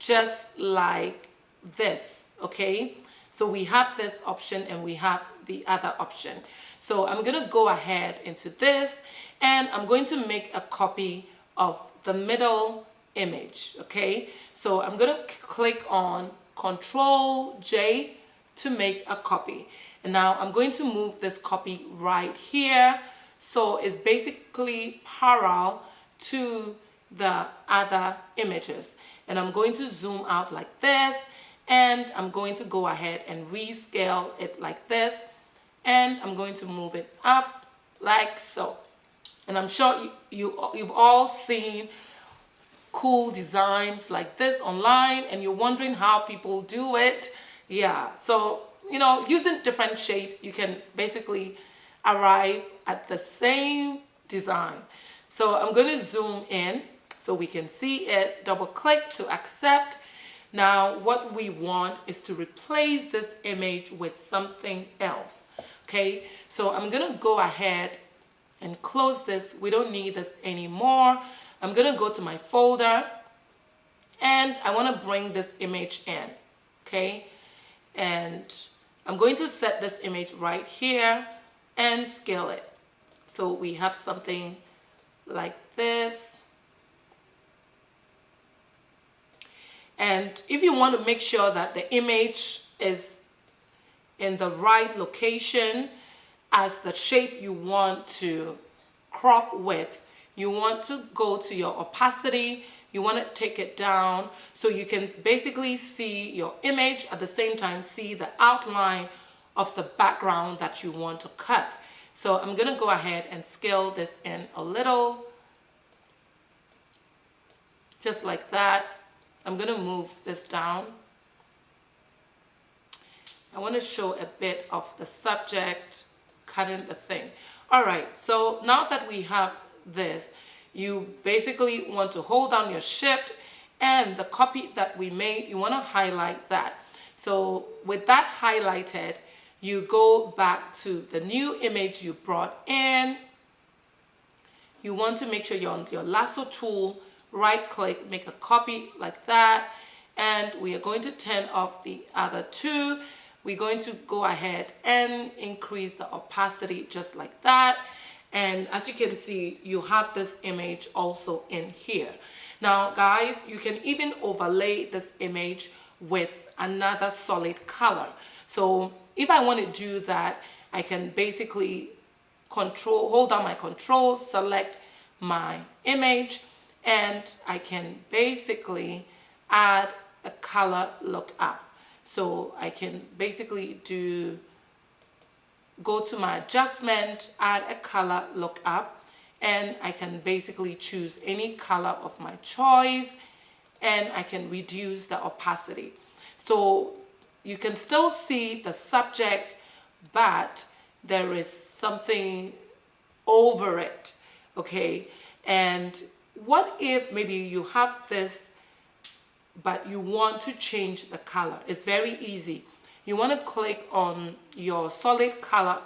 just like this. Okay, so we have this option and we have the other option. So I'm going to go ahead into this, and I'm going to make a copy of the middle image. Okay, so I'm going to click on Control J to make a copy. And now I'm going to move this copy right here. So it's basically parallel to the other images. And I'm going to zoom out like this. And I'm going to go ahead and rescale it like this. And I'm going to move it up like so. And I'm sure you've all seen cool designs like this online, and you're wondering how people do it. Yeah, so using different shapes, you can basically arrive at the same design. So I'm going to zoom in so we can see it. Double click to accept. Now what we want is to replace this image with something else. Okay, so I'm going to go ahead and close this. We don't need this anymore. I'm going to go to my folder, and I want to bring this image in. Okay, and I'm going to set this image right here and scale it. So we have something like this. And if you want to make sure that the image is in the right location as the shape you want to crop with, you want to go to your opacity. You want to take it down so you can basically see your image, at the same time see the outline of the background that you want to cut. So I'm going to go ahead and scale this in a little, just like that. I'm going to move this down. I want to show a bit of the subject, cutting the thing. All right, so now that we have this, you basically want to hold down your shift, and the copy that we made, you want to highlight that. So with that highlighted, you go back to the new image you brought in. You want to make sure you're on your lasso tool, right click, make a copy like that, and we are going to turn off the other two. We're going to go ahead and increase the opacity just like that. And as you can see, you have this image also in here. Now guys, you can even overlay this image with another solid color. So if I want to do that, I can basically hold down my control, select my image, and I can basically add a color lookup. So I can basically go to my adjustment, add a color lookup, and I can basically choose any color of my choice, and I can reduce the opacity. So you can still see the subject, but there is something over it, okay? And what if maybe you have this, but you want to change the color? It's very easy. You want to click on your solid color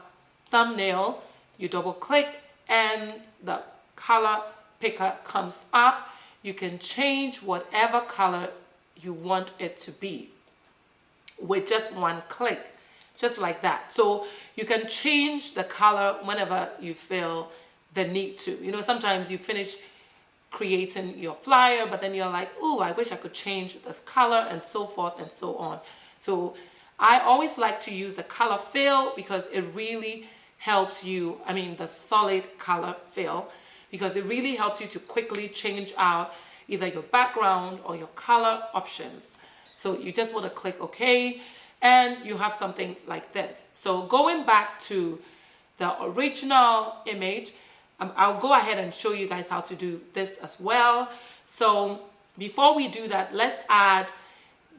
thumbnail, you double click, and the color picker comes up. You can change whatever color you want it to be with just one click, just like that. So you can change the color whenever you feel the need to. You know, sometimes you finish creating your flyer, but then you're like, oh, I wish I could change this color, and so forth and so on. So I always like to use the color fill because it really helps you, I mean the solid color fill, because it really helps you to quickly change out either your background or your color options. So you just want to click OK, and you have something like this. So going back to the original image, I'll go ahead and show you guys how to do this as well. So before we do that, let's add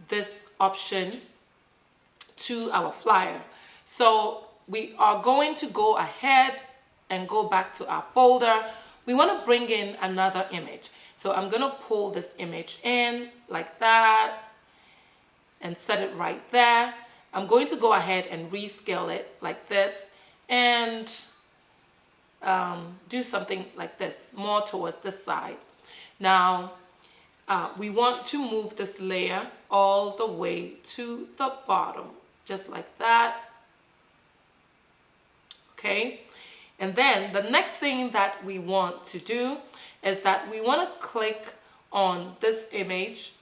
this option to our flyer. So we are going to go ahead and go back to our folder. We want to bring in another image. So I'm going to pull this image in like that and set it right there. I'm going to go ahead and rescale it like this and do something like this, more towards this side. Now, we want to move this layer all the way to the bottom, just like that. Okay, and then the next thing that we want to do is that we want to click on this image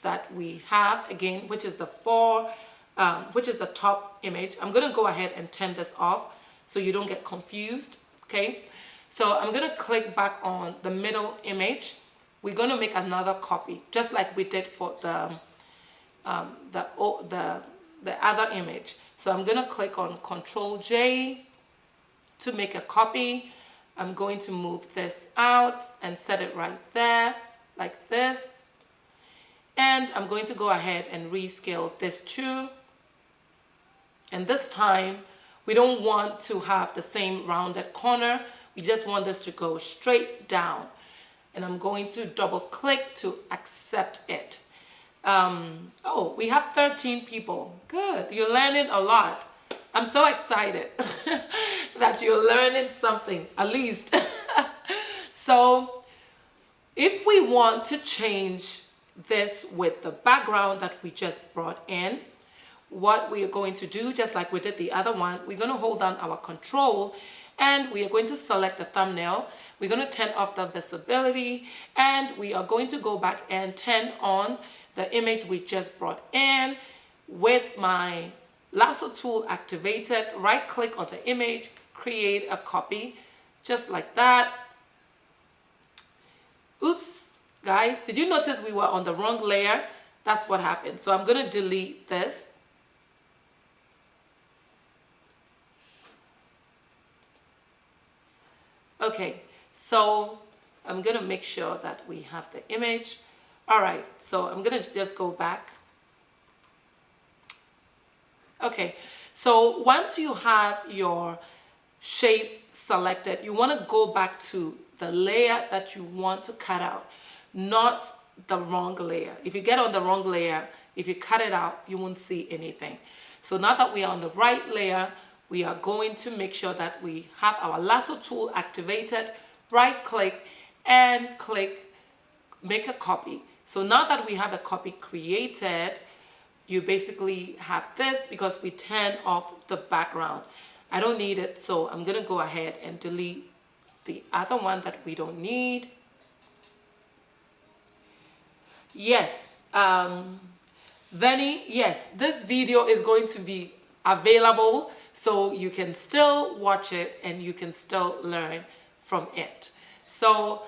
that we have again, which is the top image. I'm going to go ahead and turn this off so you don't get confused. Okay, so I'm going to click back on the middle image. We're going to make another copy, just like we did for the other image. So I'm going to click on Control J to make a copy. I'm going to move this out and set it right there, like this. And I'm going to go ahead and rescale this too. And this time, we don't want to have the same rounded corner. We just want this to go straight down. And I'm going to double click to accept it. Oh, we have 13 people. Good, you're learning a lot. I'm so excited that you're learning something, at least. So if we want to change this with the background that we just brought in, what we are going to do, just like we did the other one, we're going to hold down our control and we are going to select the thumbnail. We're going to turn off the visibility and we are going to go back and turn on the image we just brought in with my lasso tool activated. Right click on the image, create a copy, just like that. Oops, guys, did you notice we were on the wrong layer? That's what happened. So I'm going to delete this. Okay, so I'm going to make sure that we have the image. All right, so I'm going to just go back. Okay, so once you have your shape selected, you want to go back to the layer that you want to cut out, not the wrong layer. If you get on the wrong layer, if you cut it out, you won't see anything. So now that we are on the right layer, we are going to make sure that we have our lasso tool activated, right click and click make a copy. So now that we have a copy created, you basically have this because we turn off the background. I don't need it, so I'm gonna go ahead and delete the other one that we don't need. Yes, Venny, yes, this video is going to be available so you can still watch it and you can still learn from it. So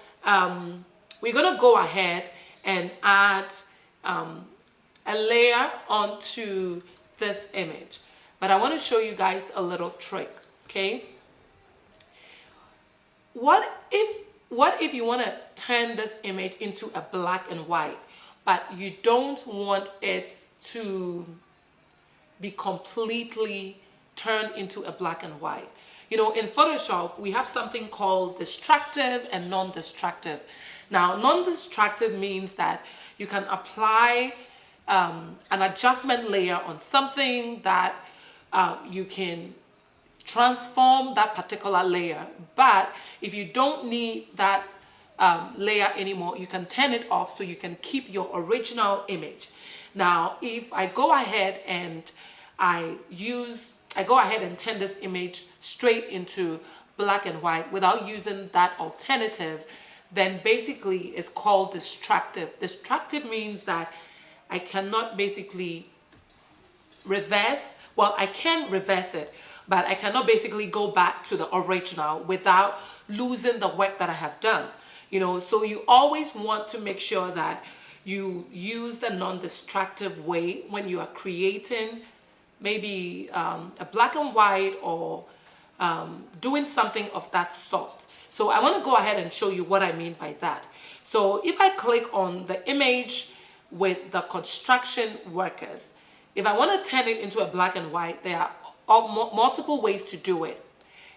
we're gonna go ahead and add a layer onto this image, but I want to show you guys a little trick. Okay, what if you want to turn this image into a black and white, but you don't want it to be completely turned into a black and white? You know, in Photoshop we have something called destructive and non-destructive. Now, non-destructive means that you can apply an adjustment layer on something that you can transform that particular layer, but if you don't need that layer anymore, you can turn it off so you can keep your original image. Now, if I go ahead and I go ahead and turn this image straight into black and white without using that alternative, then basically it's called destructive. Destructive means that I cannot basically reverse, well, I can reverse it, but I cannot basically go back to the original without losing the work that I have done. You know, so you always want to make sure that you use the non-destructive way when you are creating maybe a black and white or doing something of that sort. So I want to go ahead and show you what I mean by that. So if I click on the image with the construction workers, if I want to turn it into a black and white, there are multiple ways to do it.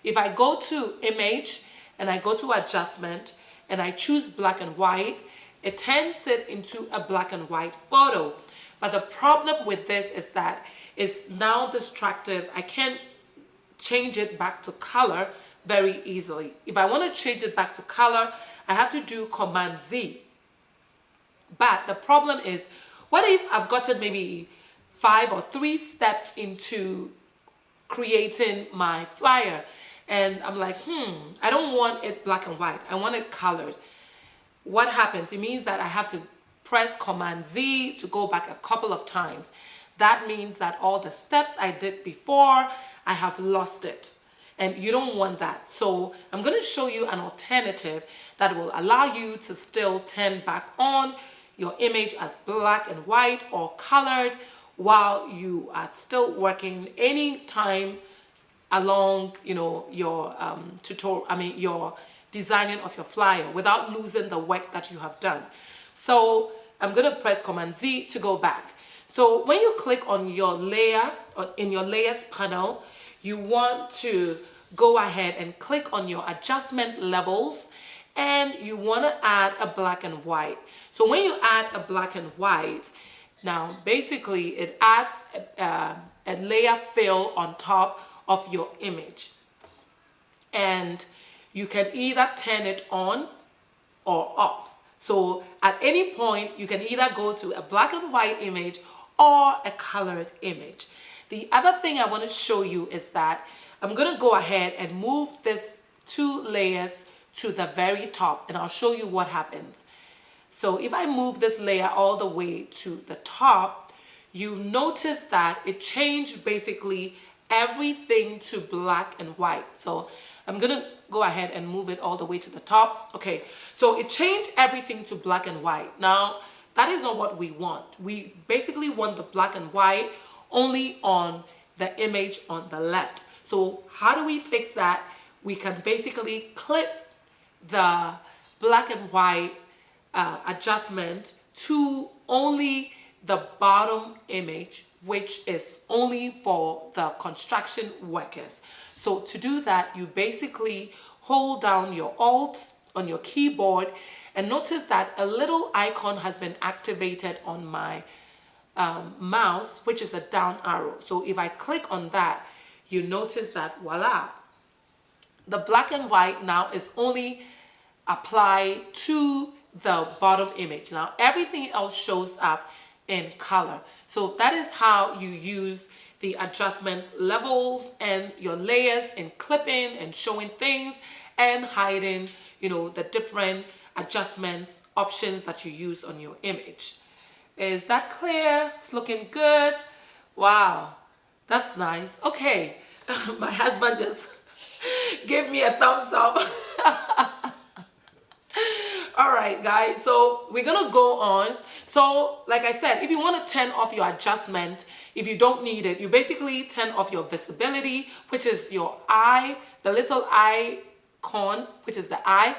If I go to image and I go to adjustment and I choose black and white, it turns it into a black and white photo. But the problem with this is that it's now destructive. I can't change it back to color very easily. If I want to change it back to color, I have to do Command Z. But the problem is, what if I've gotten maybe 5 or 3 steps into creating my flyer and I'm like, I don't want it black and white, I want it colored. What happens? It means that I have to press Command Z to go back a couple of times. That means that all the steps I did before, I have lost it. And you don't want that. So I'm going to show you an alternative that will allow you to still turn back on your image as black and white or colored while you are still working any time along, you know, your your designing of your flyer without losing the work that you have done. So I'm going to press Command Z to go back. So when you click on your layer, or in your layers panel, you want to go ahead and click on your adjustment levels and you want to add a black and white. So when you add a black and white, now basically it adds a layer fill on top of your image. And you can either turn it on or off. So at any point, you can either go to a black and white image or a colored image. The other thing I want to show you is that I'm going to go ahead and move this 2 layers to the very top and I'll show you what happens. So if I move this layer all the way to the top, you notice that it changed basically everything to black and white. So I'm going to go ahead and move it all the way to the top. Okay, so it changed everything to black and white. Now, that is not what we want. We basically want the black and white only on the image on the left. So how do we fix that? We can basically clip the black and white adjustment to only the bottom image, which is only for the construction workers. So to do that, you basically hold down your Alt on your keyboard and notice that a little icon has been activated on my mouse, which is a down arrow. So if I click on that, you notice that voila, the black and white now is only applied to the bottom image. Now everything else shows up in color. So that is how you use the adjustment levels and your layers in clipping and showing things and hiding, you know, the different adjustment options that you use on your image. Is that clear? It's looking good. Wow, that's nice. Okay, my husband just gave me a thumbs up. All right, guys, so we're gonna go on. So like I said, if you want to turn off your adjustment, if you don't need it, you basically turn off your visibility, which is your eye, the little icon, which is the eye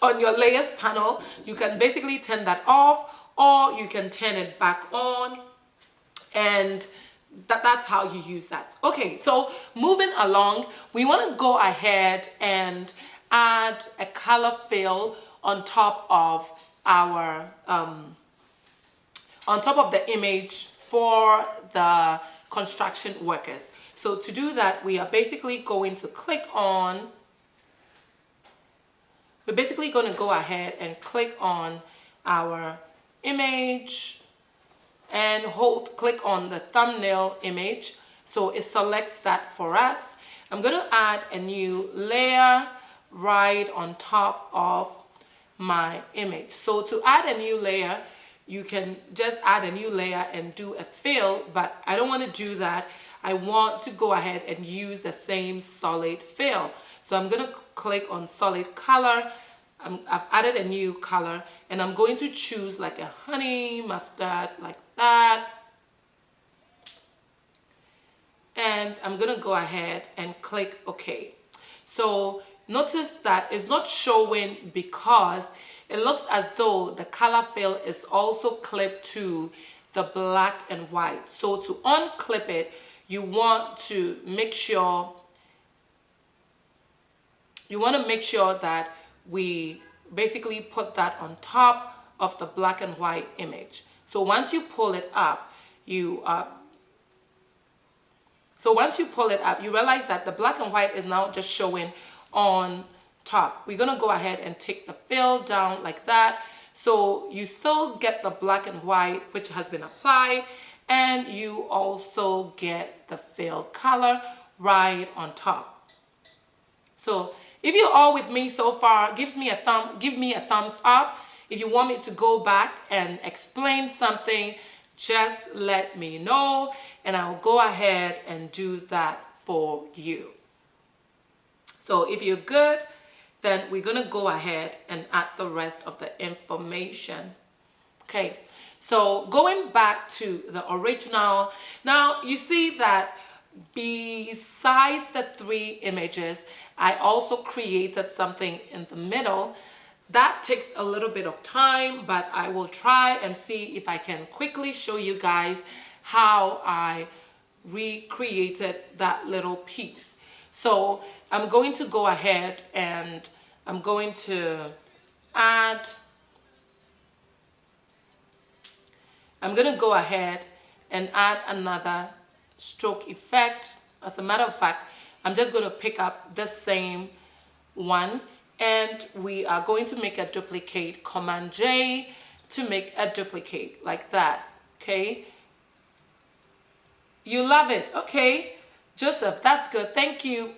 on your layers panel. You can basically turn that off, or you can turn it back on, and that's how you use that. Okay, so moving along, we want to go ahead and add a color fill on top of our on top of the image for the construction workers. So to do that, we are basically going to click on, we're basically going to go ahead and click on our image and click on the thumbnail image. So it selects that for us. I'm going to add a new layer right on top of my image. So to add a new layer, you can just add a new layer and do a fill, but I don't want to do that. I want to go ahead and use the same solid fill. So I'm going to click on solid color. I've added a new color, and I'm going to choose like a honey mustard, like that. And I'm going to go ahead and click OK. So notice that it's not showing because it looks as though the color fill is also clipped to the black and white. So to unclip it, you want to make sure that we basically put that on top of the black and white image. So once you pull it up, you realize that the black and white is now just showing on top. We're gonna go ahead and take the fill down like that. So you still get the black and white, which has been applied, and you also get the fill color right on top. So if you're all with me so far, give me a thumbs up. If you want me to go back and explain something, just let me know, and I'll go ahead and do that for you. So if you're good, then we're gonna go ahead and add the rest of the information. Okay, so going back to the original, now you see that besides the 3 images, I also created something in the middle. That takes a little bit of time, but I will try and see if I can quickly show you guys how I recreated that little piece. So I'm going to go ahead and I'm going to go ahead and add another stroke effect. As a matter of fact, I'm just going to pick up the same one, and we are going to make a duplicate. Command J to make a duplicate like that. Okay, you love it. Okay, Joseph, that's good. Thank you.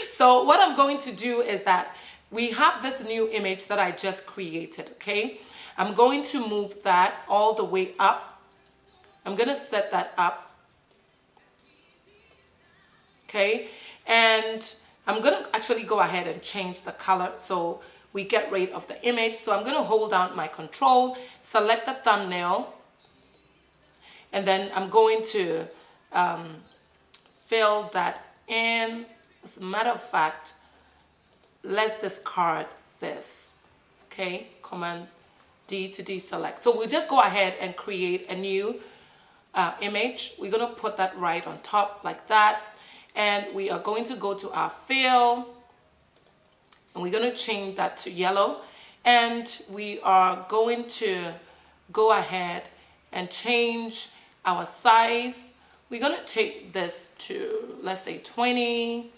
So what I'm going to do is that we have this new image that I just created. Okay, I'm going to move that all the way up. I'm going to set that up. Okay, and I'm going to actually go ahead and change the color so we get rid of the image. So I'm going to hold down my control, select the thumbnail, and then I'm going to fill that in. As a matter of fact, let's discard this. Okay, Command D to deselect. So we'll just go ahead and create a new image. We're going to put that right on top like that. And we are going to go to our fill, and we're going to change that to yellow. And we are going to go ahead and change our size. We're going to take this to, let's say 20.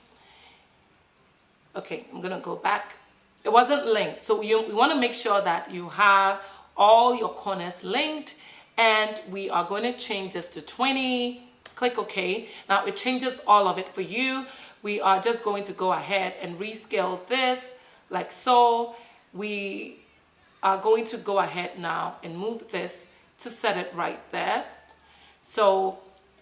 Okay, I'm going to go back. It wasn't linked. So we want to make sure that you have all your corners linked, and we are going to change this to 20. Click OK. Now it changes all of it for you. We are just going to go ahead and rescale this like so. We are going to go ahead now and move this to set it right there. So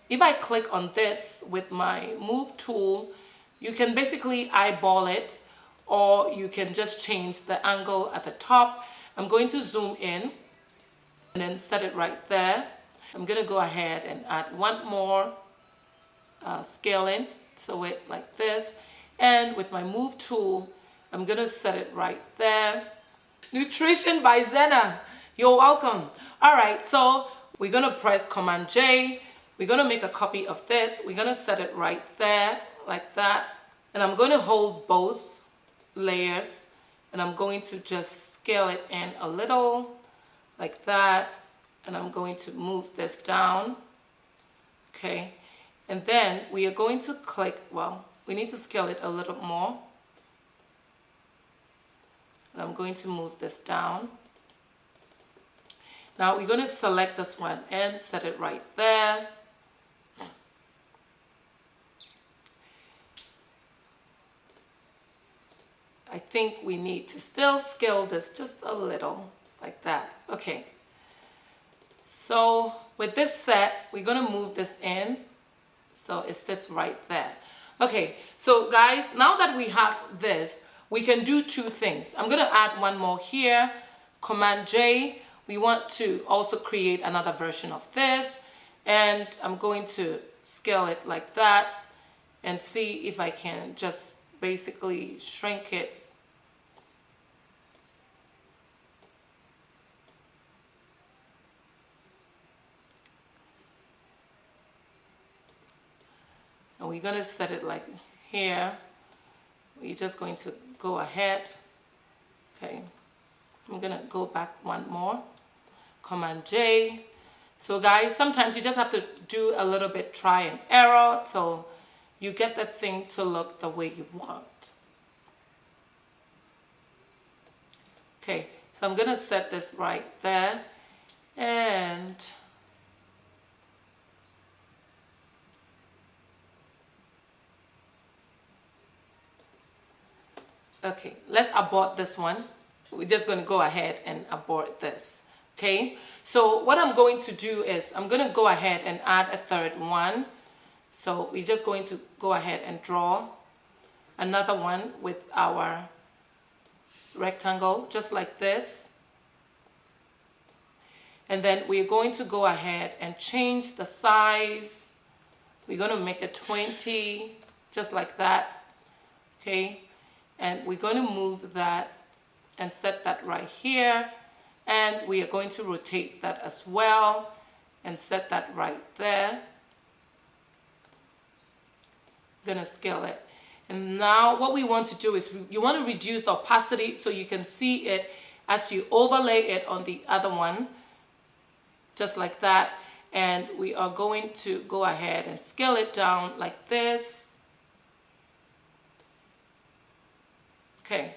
if I click on this with my move tool, you can basically eyeball it, or you can just change the angle at the top. I'm going to zoom in and then set it right there. I'm going to go ahead and add one more scaling, so it like this. And with my move tool, I'm going to set it right there. Nutrition by Zena, you're welcome. All right, so we're going to press Command J. We're going to make a copy of this. We're going to set it right there like that. And I'm going to hold both layers, and I'm going to just scale it in a little like that. And I'm going to move this down. Okay. And then we are going to click, well, we need to scale it a little more. And I'm going to move this down. Now we're going to select this one and set it right there. I think we need to still scale this just a little like that. Okay. So with this set, we're going to move this in so it sits right there. Okay, so guys, now that we have this, we can do two things. I'm going to add one more here. Command J. We want to also create another version of this, and I'm going to scale it like that and see if I can just basically shrink it. And we're going to set it like here. We're just going to go ahead. Okay. I'm going to go back one more. Command J. So guys, sometimes you just have to do a little bit try and error till you get the thing to look the way you want. Okay. So I'm going to set this right there. And okay, let's abort this one. We're just going to go ahead and abort this. Okay, so what I'm going to do is I'm going to go ahead and add a third one. So we're just going to go ahead and draw another one with our rectangle, just like this. And then we're going to go ahead and change the size. We're going to make it 20, just like that. Okay. And we're going to move that and set that right here. And we are going to rotate that as well and set that right there. I'm going to scale it. And now what we want to do is you want to reduce the opacity so you can see it as you overlay it on the other one, just like that. And we are going to go ahead and scale it down like this. Okay,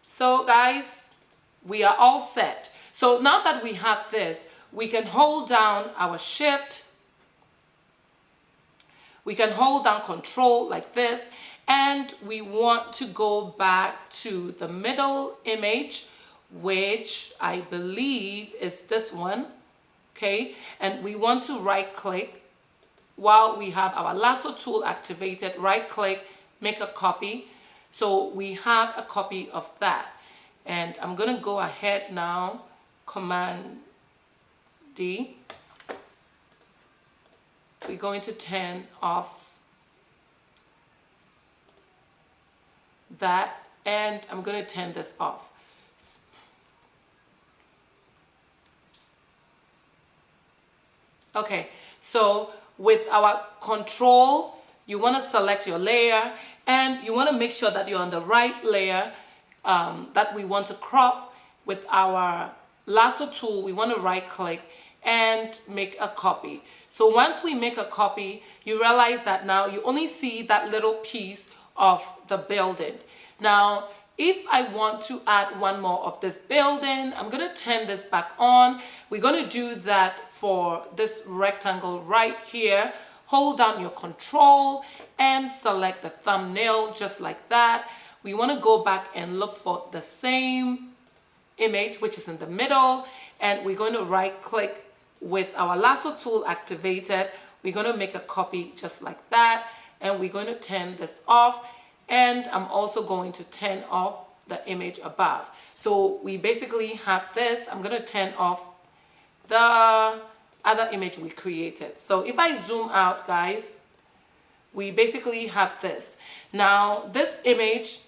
so guys, we are all set. So now that we have this, we can hold down our shift. We can hold down control like this, and we want to go back to the middle image, which I believe is this one. Okay, and we want to right click while we have our lasso tool activated. Right click, make a copy. So we have a copy of that, and I'm going to go ahead now, Command D. We're going to turn off that, and I'm going to turn this off. Okay, so with our control, you want to select your layer, and you want to make sure that you're on the right layer that we want to crop. With our lasso tool, we want to right click and make a copy. So once we make a copy, you realize that now you only see that little piece of the building. Now, if I want to add one more of this building, I'm going to turn this back on. We're going to do that for this rectangle right here. Hold down your control and select the thumbnail just like that. We want to go back and look for the same image, which is in the middle, and we're going to right click with our lasso tool activated. We're going to make a copy just like that, and we're going to turn this off, and I'm also going to turn off the image above. So we basically have this. I'm going to turn off the other image we created. So if I zoom out, guys, we basically have this. Now this image,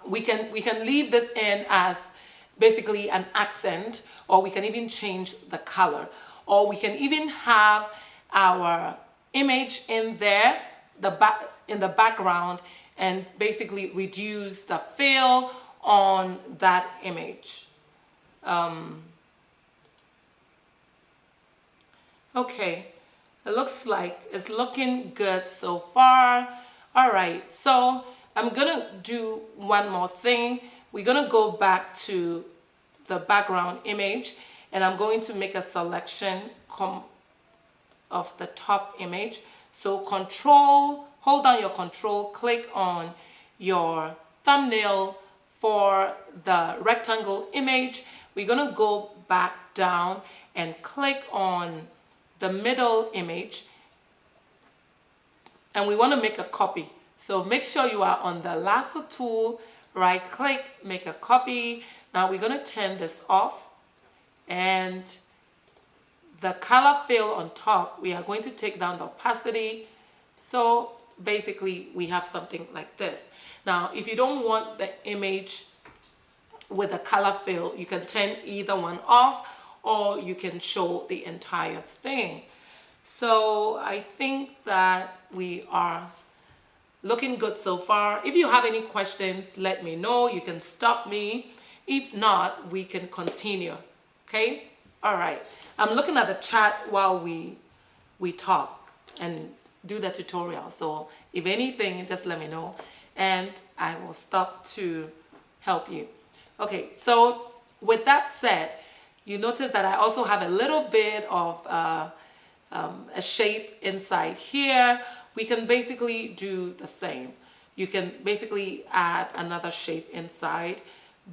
we can leave this in as basically an accent, or we can even change the color, or we can even have our image in there, in the background, and basically reduce the fill on that image. Okay, it looks like it's looking good so far. All right, so I'm gonna do one more thing. We're gonna go back to the background image, and I'm going to make a selection of the top image. So hold down your control, click on your thumbnail for the rectangle image. We're gonna go back down and click on the middle image, and we want to make a copy. So make sure you are on the lasso tool, right click, make a copy. Now we're going to turn this off, and the color fill on top, we are going to take down the opacity. So basically we have something like this. Now if you don't want the image with a color fill, you can turn either one off, or you can show the entire thing. So I think that we are looking good so far. If you have any questions, let me know. You can stop me. If not, we can continue. Okay? All right. I'm looking at the chat while we talk and do the tutorial. So if anything, just let me know, and I will stop to help you. Okay, so with that said, you notice that I also have a little bit of a shape inside here. We can basically do the same. You can basically add another shape inside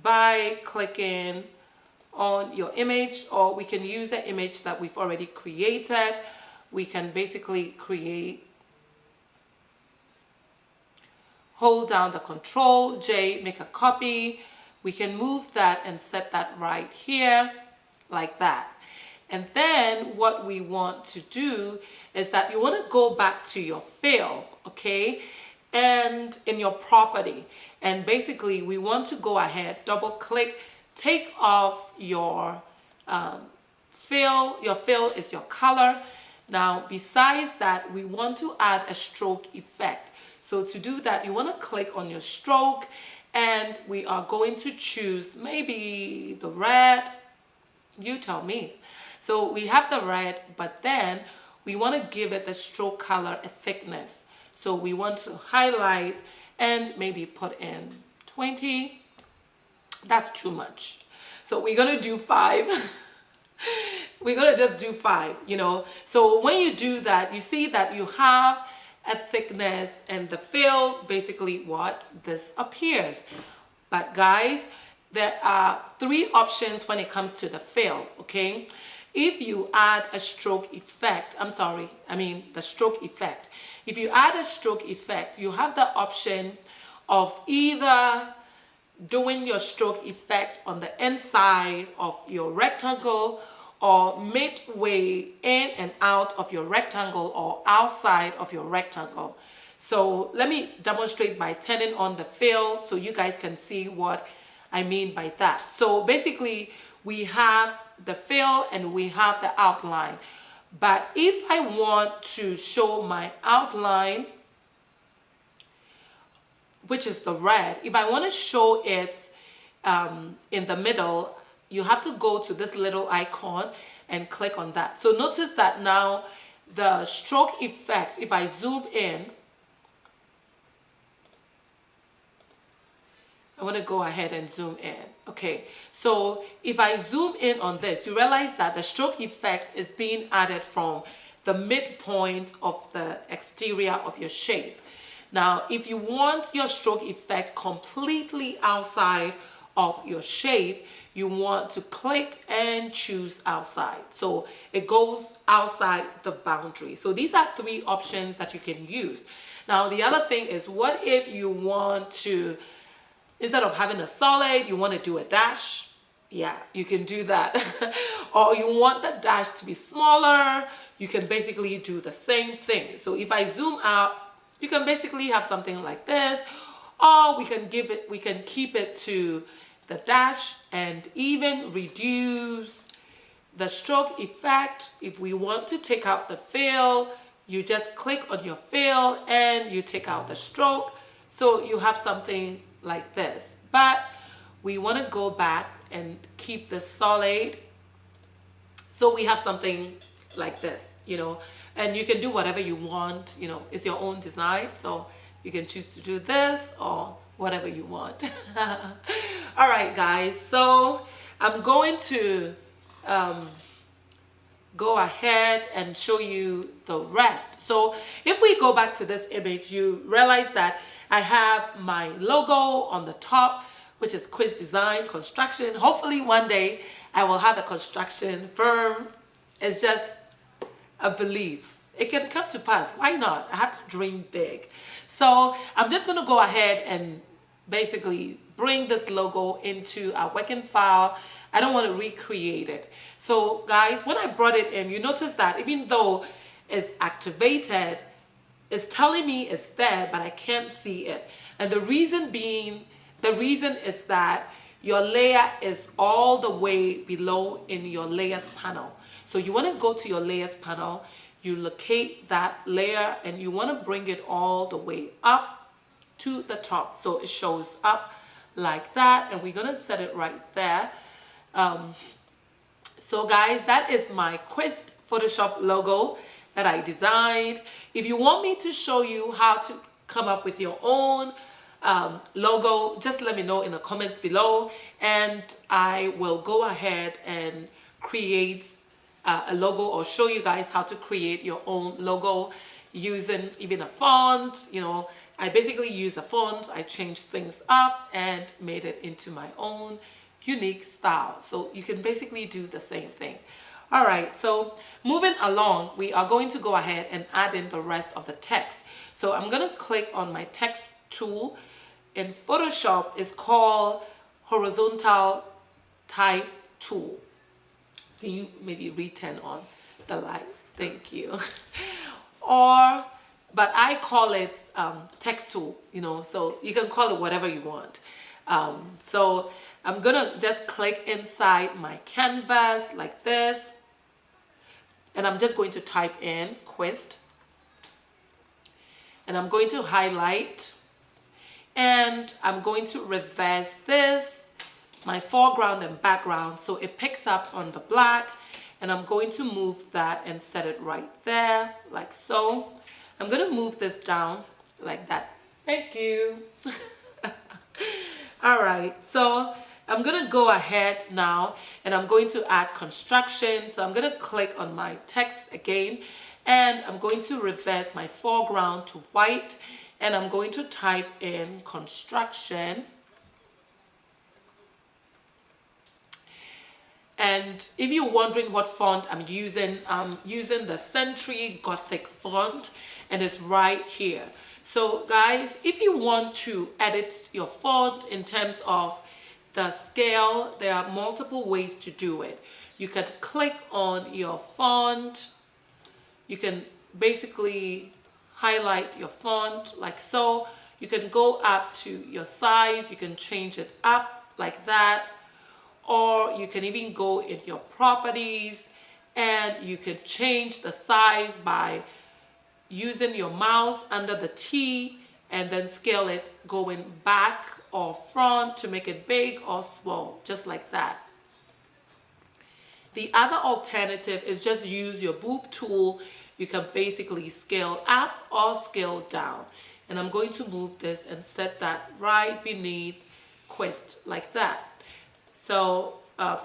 by clicking on your image, or we can use the image that we've already created. We can basically hold down the Control J, make a copy. We can move that and set that right here like that. And then what we want to do is that you want to go back to your fill, okay, and in your property, and basically we want to go ahead, double click, take off your fill. Your fill is your color. Now besides that, we want to add a stroke effect. So to do that, you want to click on your stroke, and we are going to choose maybe the red. You tell me. So we have the red, but then we want to give it the stroke color, a thickness. So we want to highlight and maybe put in 20. That's too much. So we're going to do 5. We're going to just do 5, you know. So when you do that, you see that you have a thickness, and the fill, basically what this appears. But guys, there are 3 options when it comes to the fill, okay? If you add a stroke effect, the stroke effect. If you add a stroke effect, you have the option of either doing your stroke effect on the inside of your rectangle, or midway in and out of your rectangle, or outside of your rectangle. So let me demonstrate by turning on the fill so you guys can see what I mean by that. So basically we have the fill and we have the outline. But if I want to show my outline, which is the red, if I want to show it in the middle, you have to go to this little icon and click on that. So notice that now the stroke effect, if I zoom in, I want to go ahead and zoom in. Okay, so if I zoom in on this, you realize that the stroke effect is being added from the midpoint of the exterior of your shape. Now, if you want your stroke effect completely outside of your shape, you want to click and choose outside. So it goes outside the boundary. So these are three options that you can use. Now, the other thing is, what if you want to, instead of having a solid, you want to do a dash? Yeah, you can do that. Or you want the dash to be smaller, you can basically do the same thing. So if I zoom out, you can basically have something like this, or we can keep it to the dash and even reduce the stroke effect. If we want to take out the fill, you just click on your fill and you take out the stroke. So you have something like this, but we want to go back and keep the solid. So we have something like this, you know, and you can do whatever you want, you know, it's your own design. So you can choose to do this or whatever you want. All right, guys, so I'm going to go ahead and show you the rest. So if we go back to this image, you realize that I have my logo on the top, which is Quistt Design Construction. Hopefully one day I will have a construction firm. It's just a belief. It can come to pass. Why not? I have to dream big. So I'm just going to go ahead and basically bring this logo into our working file. I don't want to recreate it. So guys, when I brought it in, you notice that even though it's activated, it's telling me it's there, but I can't see it. And the reason is that your layer is all the way below in your layers panel. So you want to go to your layers panel, you locate that layer, and you want to bring it all the way up to the top. So it shows up like that, and we're going to set it right there. So guys, that is my Quistt Photoshop logo that I designed. If you want me to show you how to come up with your own logo, just let me know in the comments below, and I will go ahead and create a logo, or show you guys how to create your own logo using even a font. You know, I basically use a font, I changed things up and made it into my own unique style. So you can basically do the same thing. All right, so moving along, we are going to go ahead and add in the rest of the text. So I'm going to click on my text tool. In Photoshop, it's called horizontal type tool. Can you maybe return on the light? Thank you. But I call it text tool, you know, so you can call it whatever you want. So I'm gonna just click inside my canvas like this, and I'm just going to type in Quistt, and I'm going to highlight, and I'm going to reverse this, my foreground and background, so it picks up on the black, and I'm going to move that and set it right there like so. I'm going to move this down like that. Thank you. All right, so I'm going to go ahead now and I'm going to add construction. So I'm going to click on my text again, and I'm going to reverse my foreground to white, and I'm going to type in construction. And if you're wondering what font I'm using the Century Gothic font, and it's right here. So guys, if you want to edit your font in terms of the scale, there are multiple ways to do it. You can click on your font. You can basically highlight your font like so. You can go up to your size. You can change it up like that. Or you can even go in your properties and you can change the size by using your mouse under the T and then scale it going back or front to make it big or small, just like that. The other alternative is just use your move tool. You can basically scale up or scale down. And I'm going to move this and set that right beneath Quistt like that. So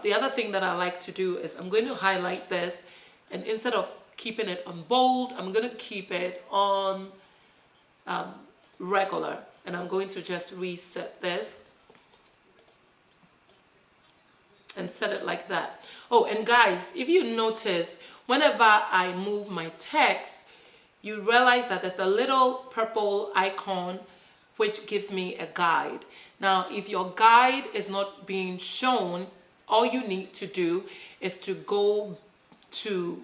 the other thing that I like to do is I'm going to highlight this, and instead of keeping it on bold, I'm going to keep it on regular, and I'm going to just reset this and set it like that. Oh, and guys, if you notice, whenever I move my text, you realize that there's a little purple icon which gives me a guide. Now, if your guide is not being shown, all you need to do is to go to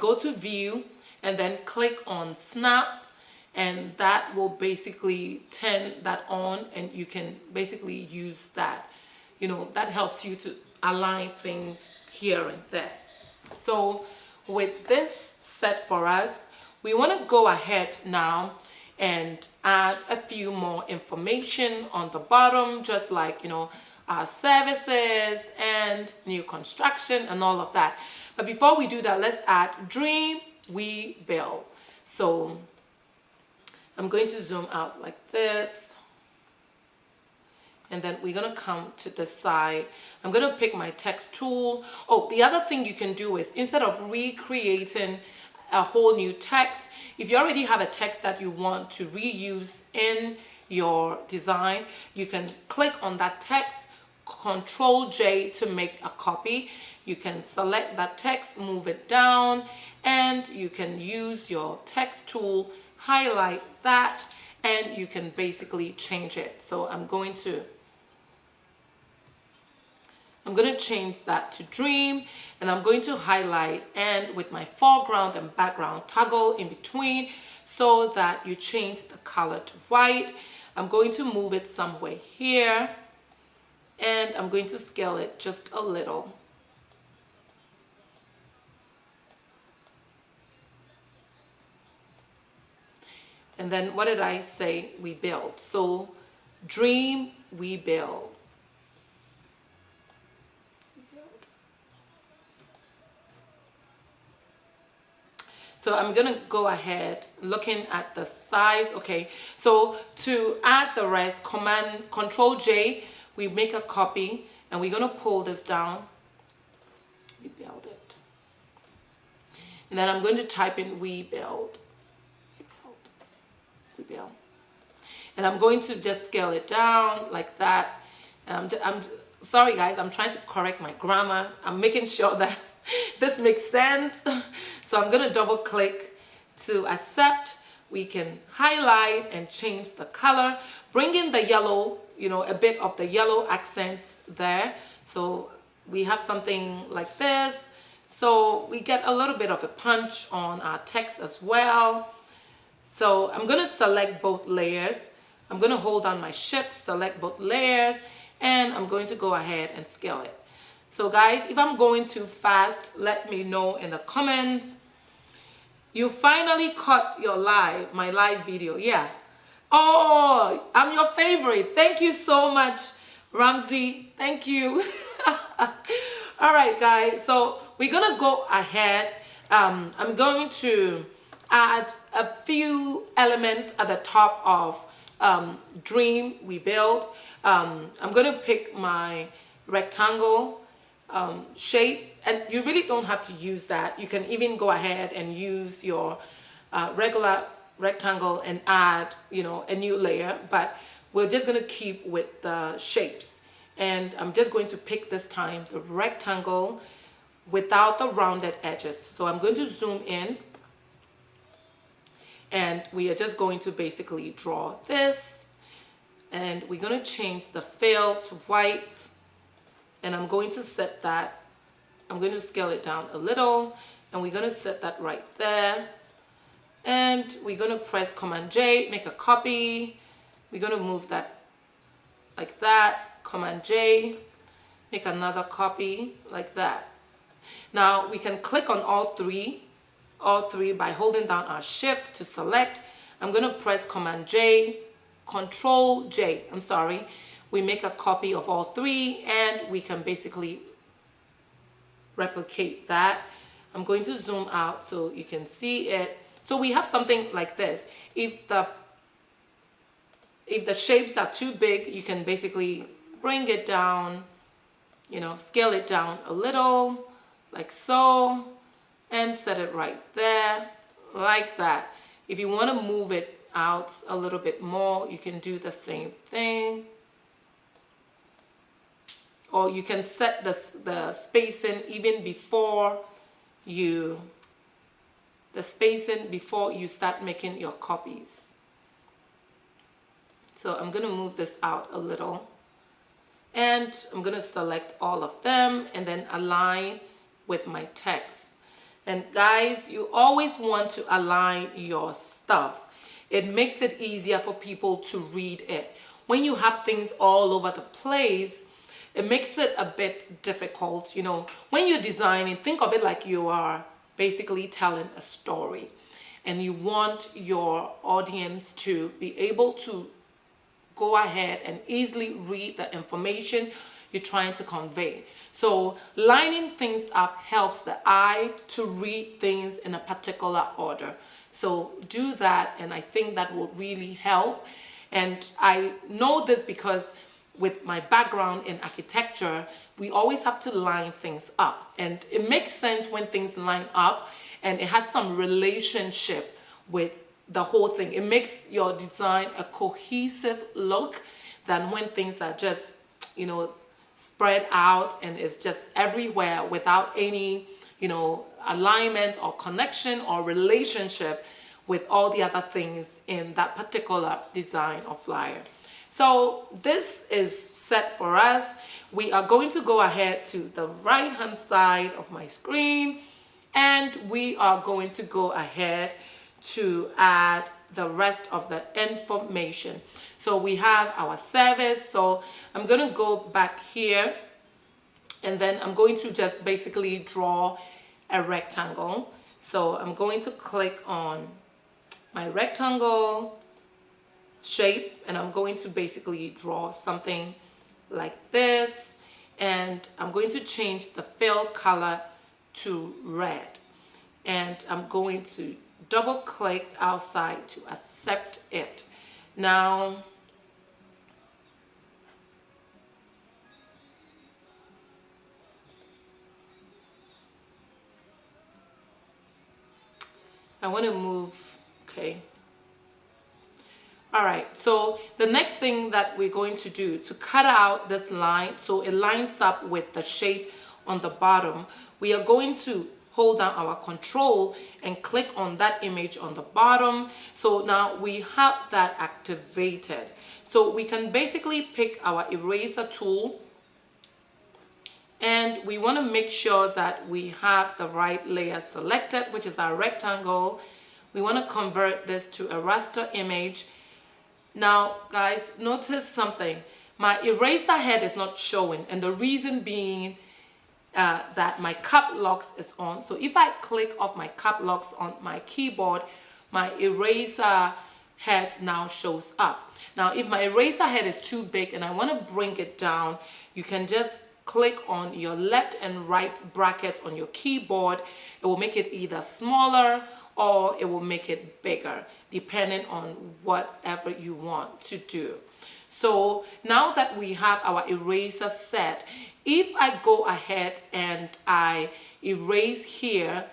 go to View, and then click on Snaps, and that will basically turn that on, and you can basically use that. You know, that helps you to align things here and there. So with this set for us, we want to go ahead now and add a few more information on the bottom, just like, you know, our services and new construction and all of that. But before we do that, let's add Dream We Build. So I'm going to zoom out like this, and then we're going to come to the side. I'm going to pick my text tool. Oh, the other thing you can do is, instead of recreating a whole new text, if you already have a text that you want to reuse in your design, you can click on that text, Control J to make a copy. You can select that text, move it down, and you can use your text tool, highlight that, and you can basically change it. So I'm going to change that to Dream, and I'm going to highlight, and with my foreground and background toggle in between so that you change the color to white. I'm going to move it somewhere here, and I'm going to scale it just a little. And then what did I say? We build. So Dream We Build. So I'm going to go ahead looking at the size. Okay, so to add the rest, Control J, we make a copy, and we're going to pull this down. We build it. And then I'm going to type in We Build. We build. And I'm going to just scale it down like that. And I'm sorry guys, I'm trying to correct my grammar. I'm making sure that this makes sense. So I'm going to double click to accept. We can highlight and change the color, bring in the yellow, you know, a bit of the yellow accent there. So we have something like this. So we get a little bit of a punch on our text as well. So I'm going to select both layers. I'm going to hold down my shift, select both layers, and I'm going to go ahead and scale it. So guys, if I'm going too fast, let me know in the comments. You finally caught your my live video. Yeah. Oh, I'm your favorite. Thank you so much, Ramsey. Thank you. All right, guys. So we're going to go ahead. I'm going to add a few elements at the top of Dream We Build. I'm going to pick my rectangle shape, and you really don't have to use that. You can even go ahead and use your regular rectangle and add, you know, a new layer, but we're just going to keep with the shapes. And I'm just going to pick this time the rectangle without the rounded edges. So I'm going to zoom in, and we are just going to basically draw this, and we're going to change the fill to white, and I'm going to set that, I'm going to scale it down a little, and we're going to set that right there, and we're going to press Command J, make a copy. We're going to move that like that, Command J, make another copy like that. Now we can click on all three by holding down our shift to select. I'm going to press Command J, Control J, I'm sorry. We make a copy of all three, and we can basically replicate that. I'm going to zoom out so you can see it. So we have something like this. If the shapes are too big, you can basically bring it down, you know, scale it down a little, like so, and set it right there, like that. If you want to move it out a little bit more, you can do the same thing. Or you can set the spacing even before you start making your copies. So I'm going to move this out a little, and I'm going to select all of them and then align with my text. And guys, you always want to align your stuff. It makes it easier for people to read it. When you have things all over the place, it makes it a bit difficult. You know, when you're designing, think of it like you are basically telling a story, and you want your audience to be able to go ahead and easily read the information you're trying to convey. So lining things up helps the eye to read things in a particular order. So do that, and I think that will really help. And I know this because with my background in architecture, we always have to line things up, and it makes sense when things line up and it has some relationship with the whole thing. It makes your design a cohesive look than when things are just, you know, spread out and it's just everywhere without any, you know, alignment or connection or relationship with all the other things in that particular design or flyer. So this is set for us. We are going to go ahead to the right hand side of my screen, and we are going to go ahead to add the rest of the information. So we have our service. So I'm going to go back here, and then I'm going to just basically draw a rectangle. So I'm going to click on my rectangle shape, and I'm going to basically draw something like this, and I'm going to change the fill color to red, and I'm going to double click outside to accept it. Now I want to move, okay. All right, so the next thing that we're going to do to cut out this line so it lines up with the shape on the bottom, we are going to hold down our control and click on that image on the bottom. So now we have that activated. So we can basically pick our eraser tool, and we want to make sure that we have the right layer selected, which is our rectangle. We want to convert this to a raster image. Now guys, notice something. My eraser head is not showing, and the reason being that my cap locks is on. So if I click off my cap locks on my keyboard, my eraser head now shows up. Now if my eraser head is too big and I want to bring it down, you can just click on your left and right brackets on your keyboard. It will make it either smaller or it will make it bigger, depending on whatever you want to do. So now that we have our eraser set, if I go ahead and I erase here,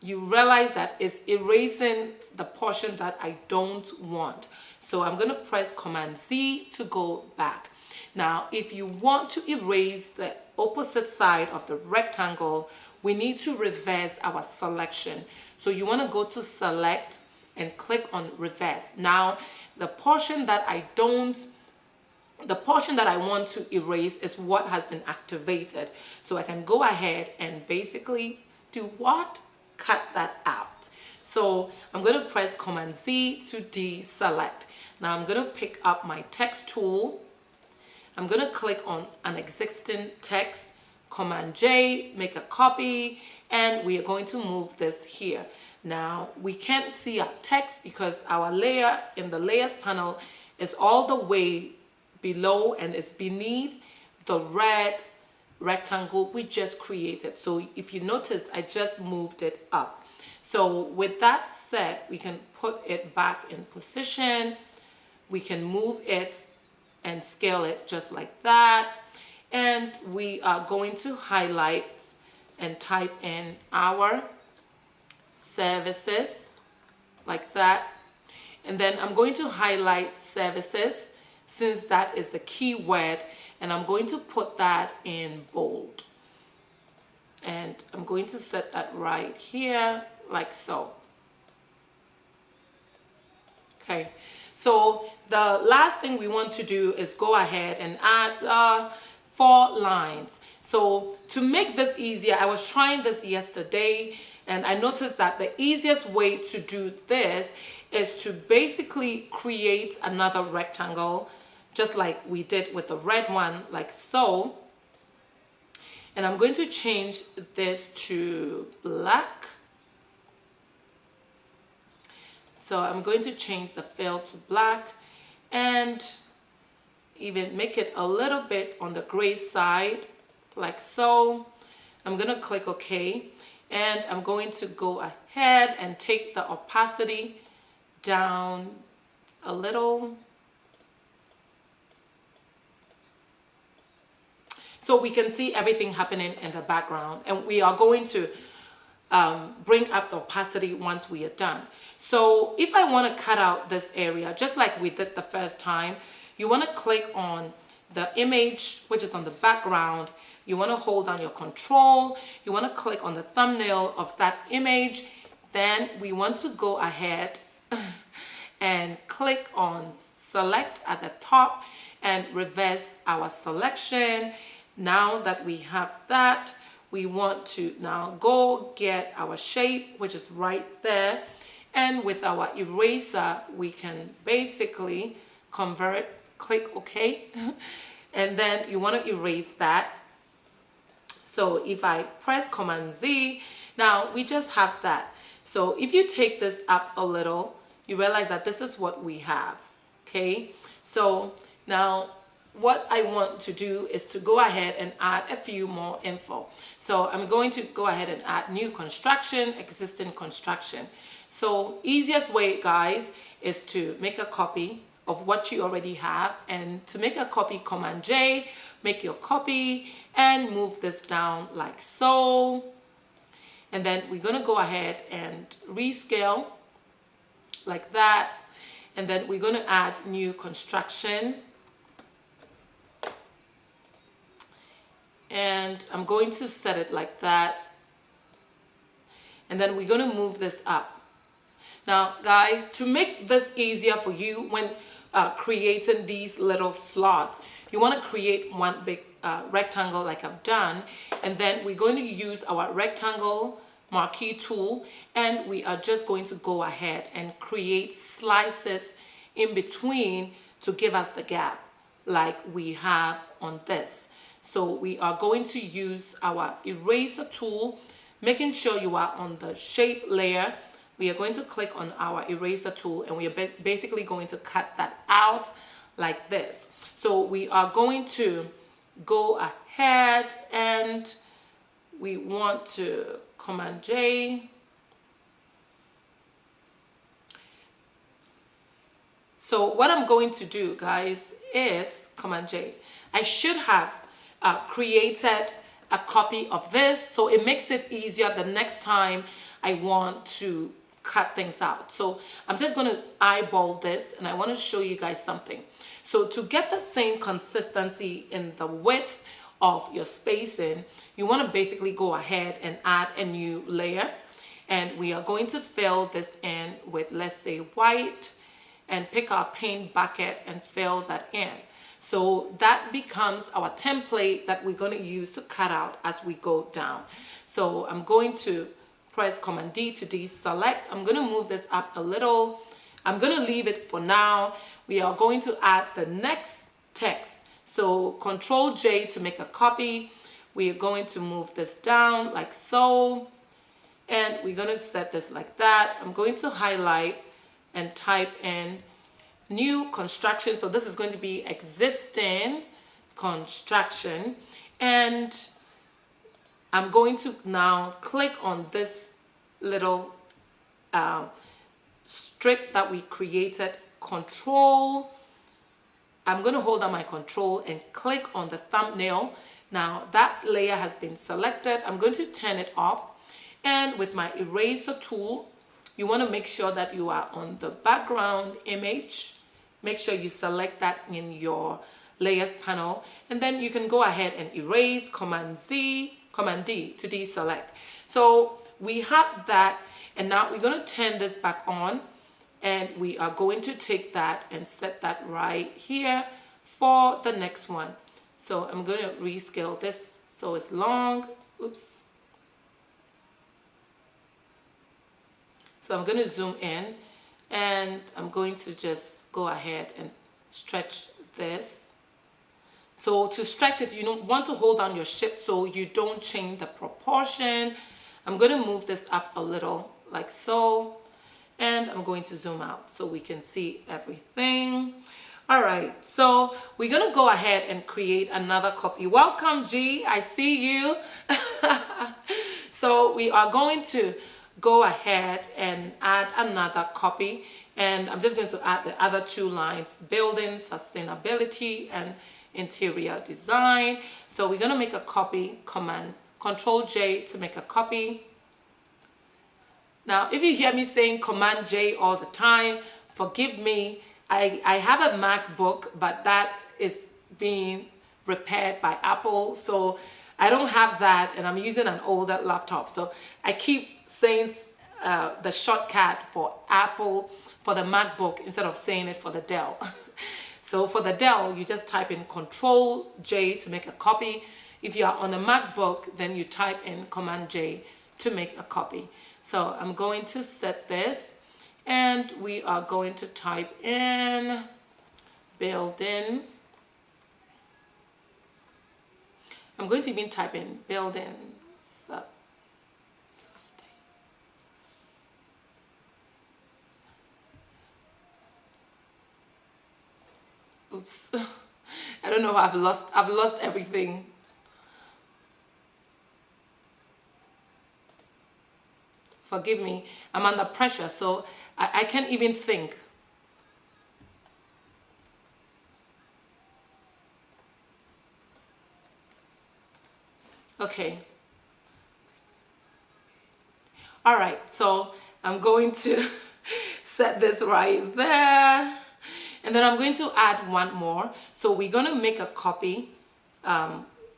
you realize that it's erasing the portion that I don't want. So I'm going to press Command Z to go back. Now, if you want to erase the opposite side of the rectangle, we need to reverse our selection. So you want to go to Select and click on Reverse. Now, the portion that I want to erase is what has been activated. So I can go ahead and basically do what? Cut that out. So I'm going to press Command Z to deselect. Now I'm going to pick up my text tool. I'm going to click on an existing text, Command J, make a copy, and we are going to move this here. Now we can't see our text because our layer in the layers panel is all the way below and it's beneath the red rectangle we just created. So if you notice, I just moved it up. So with that said, we can put it back in position. We can move it and scale it just like that. And we are going to highlight and type in our services like that. And then I'm going to highlight services since that is the key word, and I'm going to put that in bold. And I'm going to set that right here like so. Okay, so the last thing we want to do is go ahead and add 4 lines. So to make this easier, I was trying this yesterday and I noticed that the easiest way to do this is to basically create another rectangle, just like we did with the red one, like so. And I'm going to change this to black. So I'm going to change the fill to black and even make it a little bit on the gray side, like so. I'm going to click OK, and I'm going to go ahead and take the opacity down a little. So we can see everything happening in the background, and we are going to bring up the opacity once we are done. So if I want to cut out this area, just like we did the first time, you want to click on the image, which is on the background. You want to hold down your control. You want to click on the thumbnail of that image. Then we want to go ahead and click on select at the top and reverse our selection. Now that we have that, we want to now go get our shape, which is right there. And with our eraser, we can basically convert, click OK. And then you want to erase that. So if I press Command Z, now we just have that. So if you take this up a little, you realize that this is what we have. Okay, so now what I want to do is to go ahead and add a few more info. So I'm going to go ahead and add new construction, existing construction. So easiest way, guys, is to make a copy of what you already have. And to make a copy, Command J, make your copy and move this down like so. And then we're going to go ahead and rescale like that. And then we're going to add new construction. And I'm going to set it like that. And then we're going to move this up. Now, guys, to make this easier for you when creating these little slots, you want to create one big rectangle like I've done. And then we're going to use our rectangle marquee tool. And we are just going to go ahead and create slices in between to give us the gap like we have on this. So we are going to use our eraser tool, making sure you are on the shape layer. We are going to click on our eraser tool and we are basically going to cut that out like this. So we are going to go ahead and we want to Command J. So what I'm going to do, guys, is Command J. I should have created a copy of this, so it makes it easier the next time I want to cut things out. So I'm just going to eyeball this and I want to show you guys something. So to get the same consistency in the width of your spacing, you want to basically go ahead and add a new layer, and we are going to fill this in with, let's say, white, and pick our paint bucket and fill that in. So that becomes our template that we're going to use to cut out as we go down. So I'm going to press Command D to deselect. I'm going to move this up a little. I'm going to leave it for now. We are going to add the next text. So Control J to make a copy. We are going to move this down like so. And we're going to set this like that. I'm going to highlight and type in new construction. So this is going to be existing construction. And I'm going to now click on this little strip that we created, control. I'm going to hold down my control and click on the thumbnail. Now that layer has been selected. I'm going to turn it off, and with my eraser tool, you want to make sure that you are on the background image. Make sure you select that in your layers panel, and then you can go ahead and erase, Command Z, Command D to deselect. So we have that, and now we're going to turn this back on, and we are going to take that and set that right here for the next one. So I'm going to rescale this so it's long. Oops. So I'm going to zoom in, and I'm going to just go ahead and stretch this. So to stretch it, you don't want to hold down your shift so you don't change the proportion. I'm going to move this up a little like so, and I'm going to zoom out so we can see everything. All right, so we're going to go ahead and create another copy. Welcome, G, I see you. So we are going to go ahead and add another copy, and I'm just going to add the other two lines: building, sustainability, and interior design. So we're going to make a copy, Control J to make a copy. Now, if you hear me saying Command J all the time, forgive me. I have a MacBook, but that is being repaired by Apple, so I don't have that, and I'm using an older laptop. So I keep saying the shortcut for Apple for the MacBook instead of saying it for the Dell. So for the Dell, you just type in Control J to make a copy. If you are on a MacBook, then you type in Command J to make a copy. So I'm going to set this, and we are going to type in building. I'm going to even type in building sustain. Oops. I don't know how I've lost everything. Forgive me. I'm under pressure, so I can't even think. Okay. All right, so I'm going to set this right there. And then I'm going to add one more. So we're going to make a copy,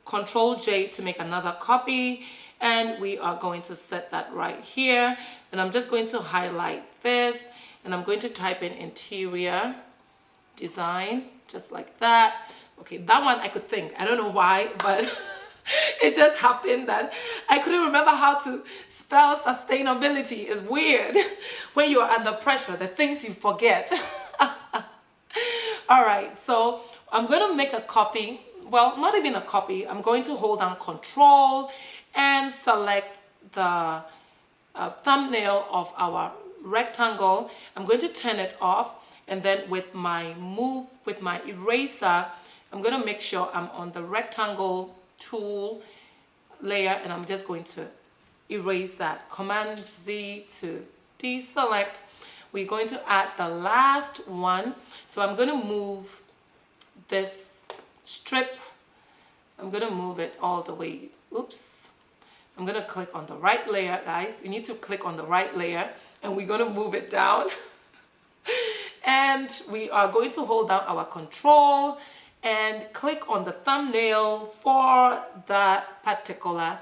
Control J to make another copy, and we are going to set that right here. And I'm just going to highlight this, and I'm going to type in interior design, just like that. Okay, that one I could think. I don't know why, but it just happened that I couldn't remember how to spell sustainability. It's weird when you are under pressure, the things you forget. All right, so I'm going to make a copy. Well, not even a copy. I'm going to hold down Control and select the thumbnail of our rectangle. I'm going to turn it off, and then with my eraser, I'm going to make sure I'm on the rectangle tool layer, and I'm just going to erase that. Command Z to deselect. We're going to add the last one. So I'm going to move this strip. I'm going to move it all the way. Oops. I'm going to click on the right layer, guys. You need to click on the right layer, and we're going to move it down. And we are going to hold down our Control and click on the thumbnail for that particular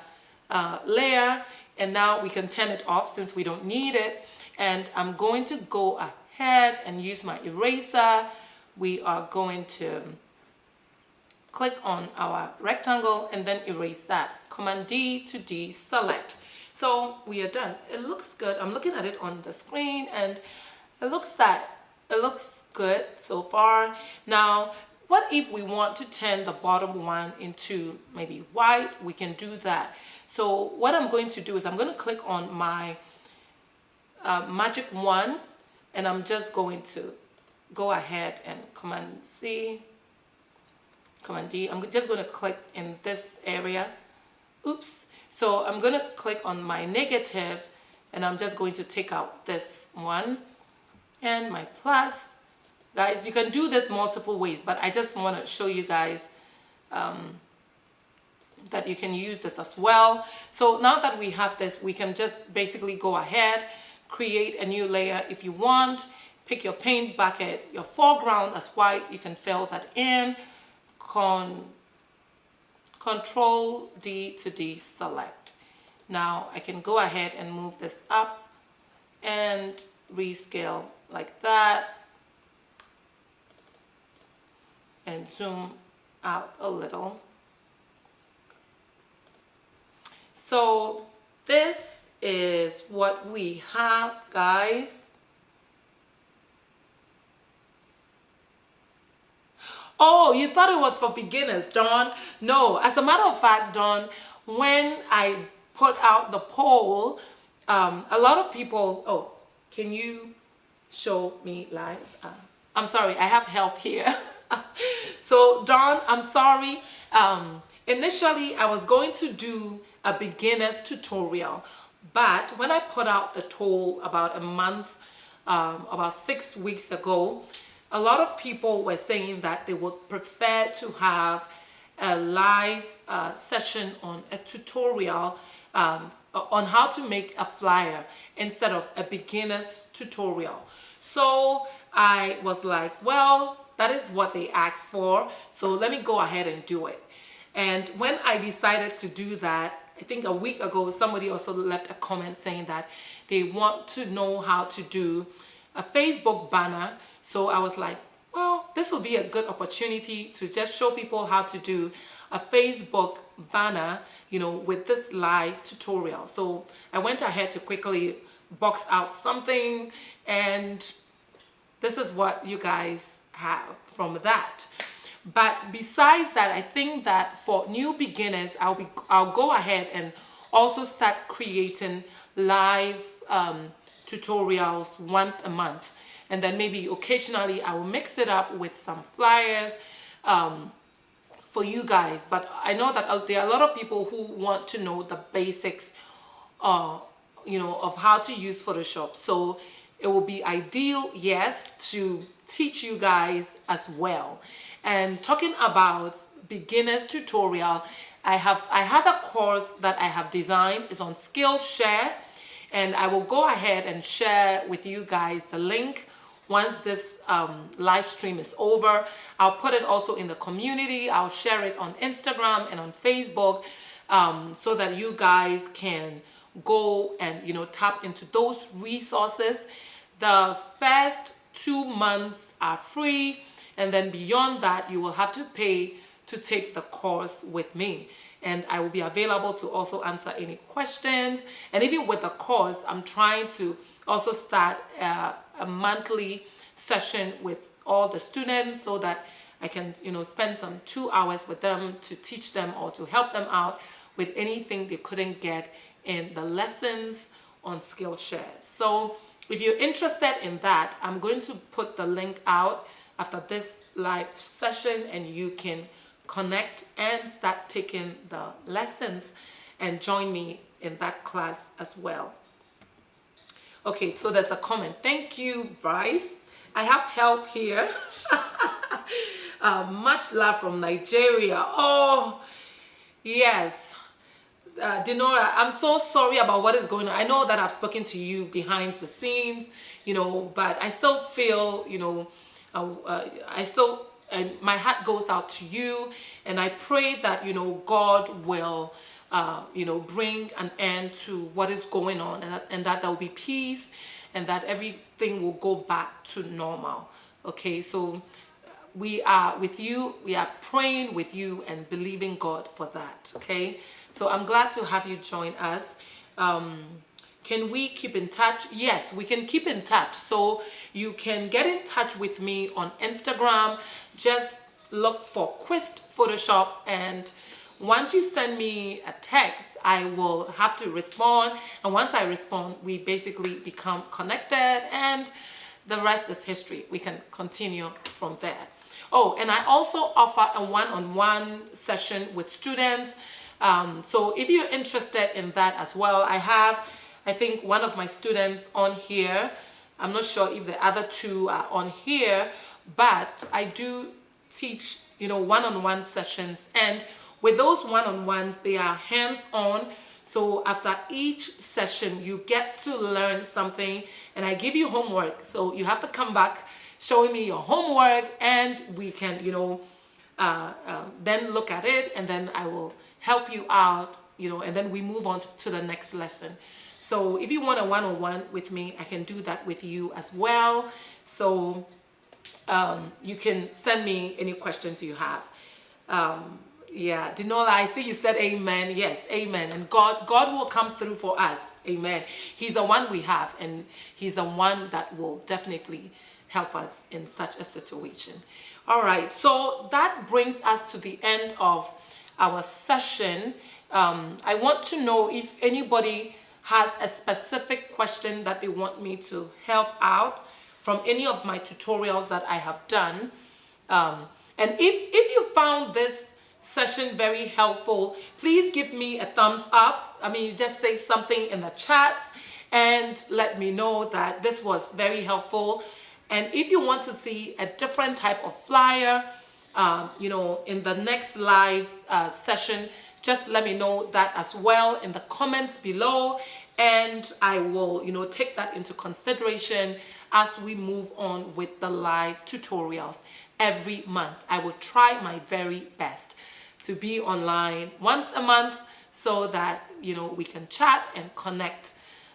layer. And now we can turn it off since we don't need it. And I'm going to go ahead and use my eraser. We are going to click on our rectangle and then erase that. Command D to deselect. So we are done. It looks good. I'm looking at it on the screen, and it looks good so far. Now, what if we want to turn the bottom one into maybe white? We can do that. So what I'm going to do is I'm going to click on my magic wand, and I'm just going to go ahead and Command C, Command D. I'm just going to click in this area. Oops. So I'm going to click on my negative, and I'm just going to take out this one and my plus. Guys, you can do this multiple ways, but I just want to show you guys that you can use this as well. So now that we have this, we can just basically go ahead, create a new layer if you want, pick your paint bucket, your foreground as white, you can fill that in, Control D to deselect. Now I can go ahead and move this up and rescale like that and zoom out a little. So this is what we have, guys. Oh, you thought it was for beginners, Dawn? No, as a matter of fact, Dawn, when I put out the poll, a lot of people, oh, can you show me live? I'm sorry, I have help here. So Dawn, I'm sorry. Initially, I was going to do a beginner's tutorial, but when I put out the poll about a month, about 6 weeks ago, a lot of people were saying that they would prefer to have a live session on a tutorial on how to make a flyer instead of a beginner's tutorial. So I was like, well, that is what they asked for, so let me go ahead and do it. And when I decided to do that, I think a week ago, somebody also left a comment saying that they want to know how to do a Facebook banner. So I was like, well, this will be a good opportunity to just show people how to do a Facebook banner, you know, with this live tutorial. So I went ahead to quickly box out something, and this is what you guys have from that. But besides that, I think that for new beginners, I'll go ahead and also start creating live tutorials once a month. And then maybe occasionally I will mix it up with some flyers for you guys. But I know that there are a lot of people who want to know the basics, you know, of how to use Photoshop. So it will be ideal, yes, to teach you guys as well. And talking about beginners tutorial, I have a course that I have designed. It's on Skillshare, and I will go ahead and share with you guys the link once this live stream is over. I'll put it also in the community. I'll share it on Instagram and on Facebook, so that you guys can go and, you know, tap into those resources. The first 2 months are free, and then beyond that, you will have to pay to take the course with me. And I will be available to also answer any questions. And even with the course, I'm trying to also start a monthly session with all the students so that I can, you know, spend some 2 hours with them to teach them or to help them out with anything they couldn't get in the lessons on Skillshare. So if you're interested in that, I'm going to put the link out after this live session, and you can connect and start taking the lessons and join me in that class as well. Okay, so there's a comment. Thank you, Bryce. I have help here. Much love from Nigeria. Oh, yes. Denora, I'm so sorry about what is going on. I know that I've spoken to you behind the scenes, you know, but I still feel, you know, my heart goes out to you, and I pray that, you know, God will, you know, bring an end to what is going on, and that there will be peace, and that everything will go back to normal. Okay, so we are with you, we are praying with you and believing God for that. Okay, so I'm glad to have you join us. Can we keep in touch? Yes, we can keep in touch. So you can get in touch with me on Instagram. Just look for Quistt Photoshop, and once you send me a text, I will have to respond, and once I respond, we basically become connected, and the rest is history. We can continue from there. Oh, and I also offer a one-on-one session with students So if you're interested in that as well, I have, I think, one of my students on here. I'm not sure if the other two are on here, but I do teach, you know, one-on-one sessions, and with those one-on-ones, they are hands-on. So after each session, you get to learn something, and I give you homework. So you have to come back showing me your homework, and we can, you know, then look at it, and then I will help you out, you know, and then we move on to the next lesson. So if you want a one-on-one with me, I can do that with you as well. So you can send me any questions you have. Yeah, Dinola, I see you said amen. Yes, amen. And God will come through for us. Amen. He's the one we have, and he's the one that will definitely help us in such a situation. All right, so that brings us to the end of our session. I want to know if anybody has a specific question that they want me to help out from any of my tutorials that I have done. And if you found this session very helpful, please give me a thumbs up. I mean, just say something in the chat and let me know that this was very helpful. And if you want to see a different type of flyer, you know, in the next live session, just let me know that as well in the comments below, and I will, you know, take that into consideration as we move on with the live tutorials every month. I will try my very best to be online once a month so that, you know, we can chat and connect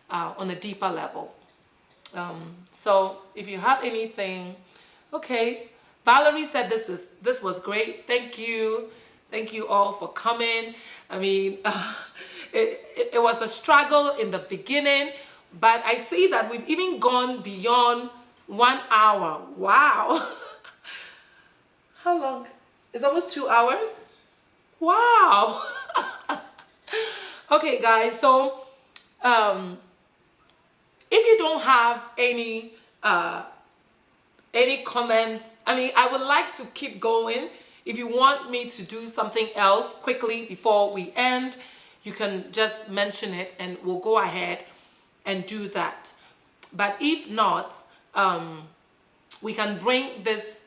on a deeper level. So if you have anything, okay. Valerie said this was great. Thank you all for coming. I mean, it was a struggle in the beginning, but I see that we've even gone beyond 1 hour. Wow. How long? It's almost 2 hours. Wow. Okay, guys. So, if you don't have any comments, I mean, I would like to keep going. If you want me to do something else quickly before we end, you can just mention it and we'll go ahead and do that. But if not, we can bring this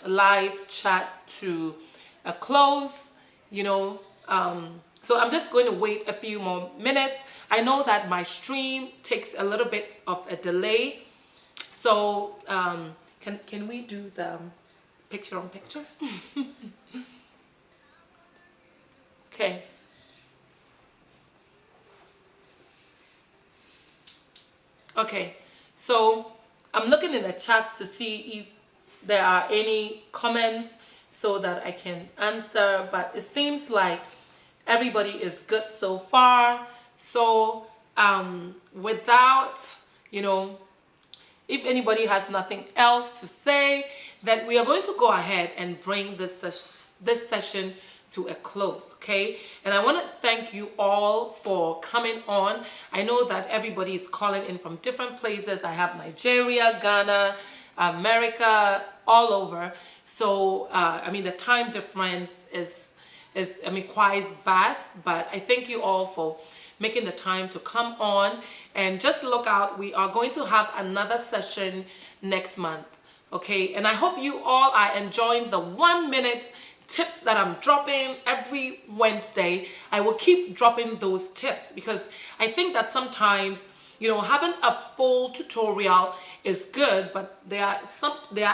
live chat to a close, you know. So I'm just going to wait a few more minutes. I know that my stream takes a little bit of a delay. So can we do the picture on picture? Okay. Okay, so I'm looking in the chats to see if there are any comments so that I can answer, but it seems like everybody is good so far. So without, you know, if anybody has nothing else to say, then we are going to go ahead and bring this session to a close, okay? And I want to thank you all for coming on. I know that everybody is calling in from different places. I have Nigeria, Ghana, America, all over. So, I mean, the time difference is I mean, quite vast, but I thank you all for making the time to come on. And just look out, we are going to have another session next month, okay? And I hope you all are enjoying the 1 minute tips that I'm dropping every Wednesday. I will keep dropping those tips because I think that sometimes, you know, having a full tutorial is good, but there are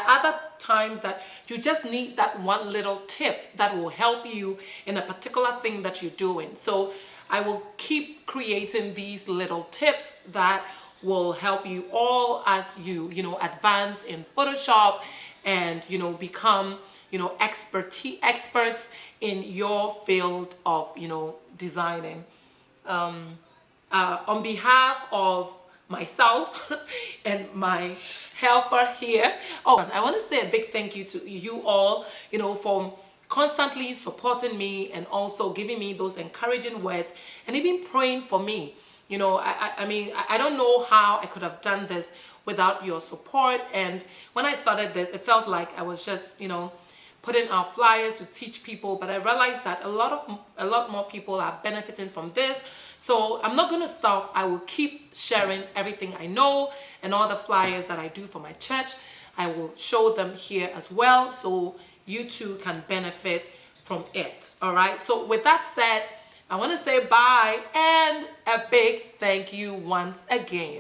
other times that you just need that one little tip that will help you in a particular thing that you're doing. So I will keep creating these little tips that will help you all as you know, advance in Photoshop and, you know, become, you know, experts in your field of, you know, designing. On behalf of myself and my helper here, I want to say a big thank you to you all, you know, for constantly supporting me and also giving me those encouraging words and even praying for me. You know, I mean, I don't know how I could have done this without your support. And when I started this, it felt like I was just, you know, putting out flyers to teach people, but I realized that a lot more people are benefiting from this. So I'm not going to stop. I will keep sharing everything I know and all the flyers that I do for my church. I will show them here as well, so you too can benefit from it. All right. So with that said, I want to say bye and a big thank you once again.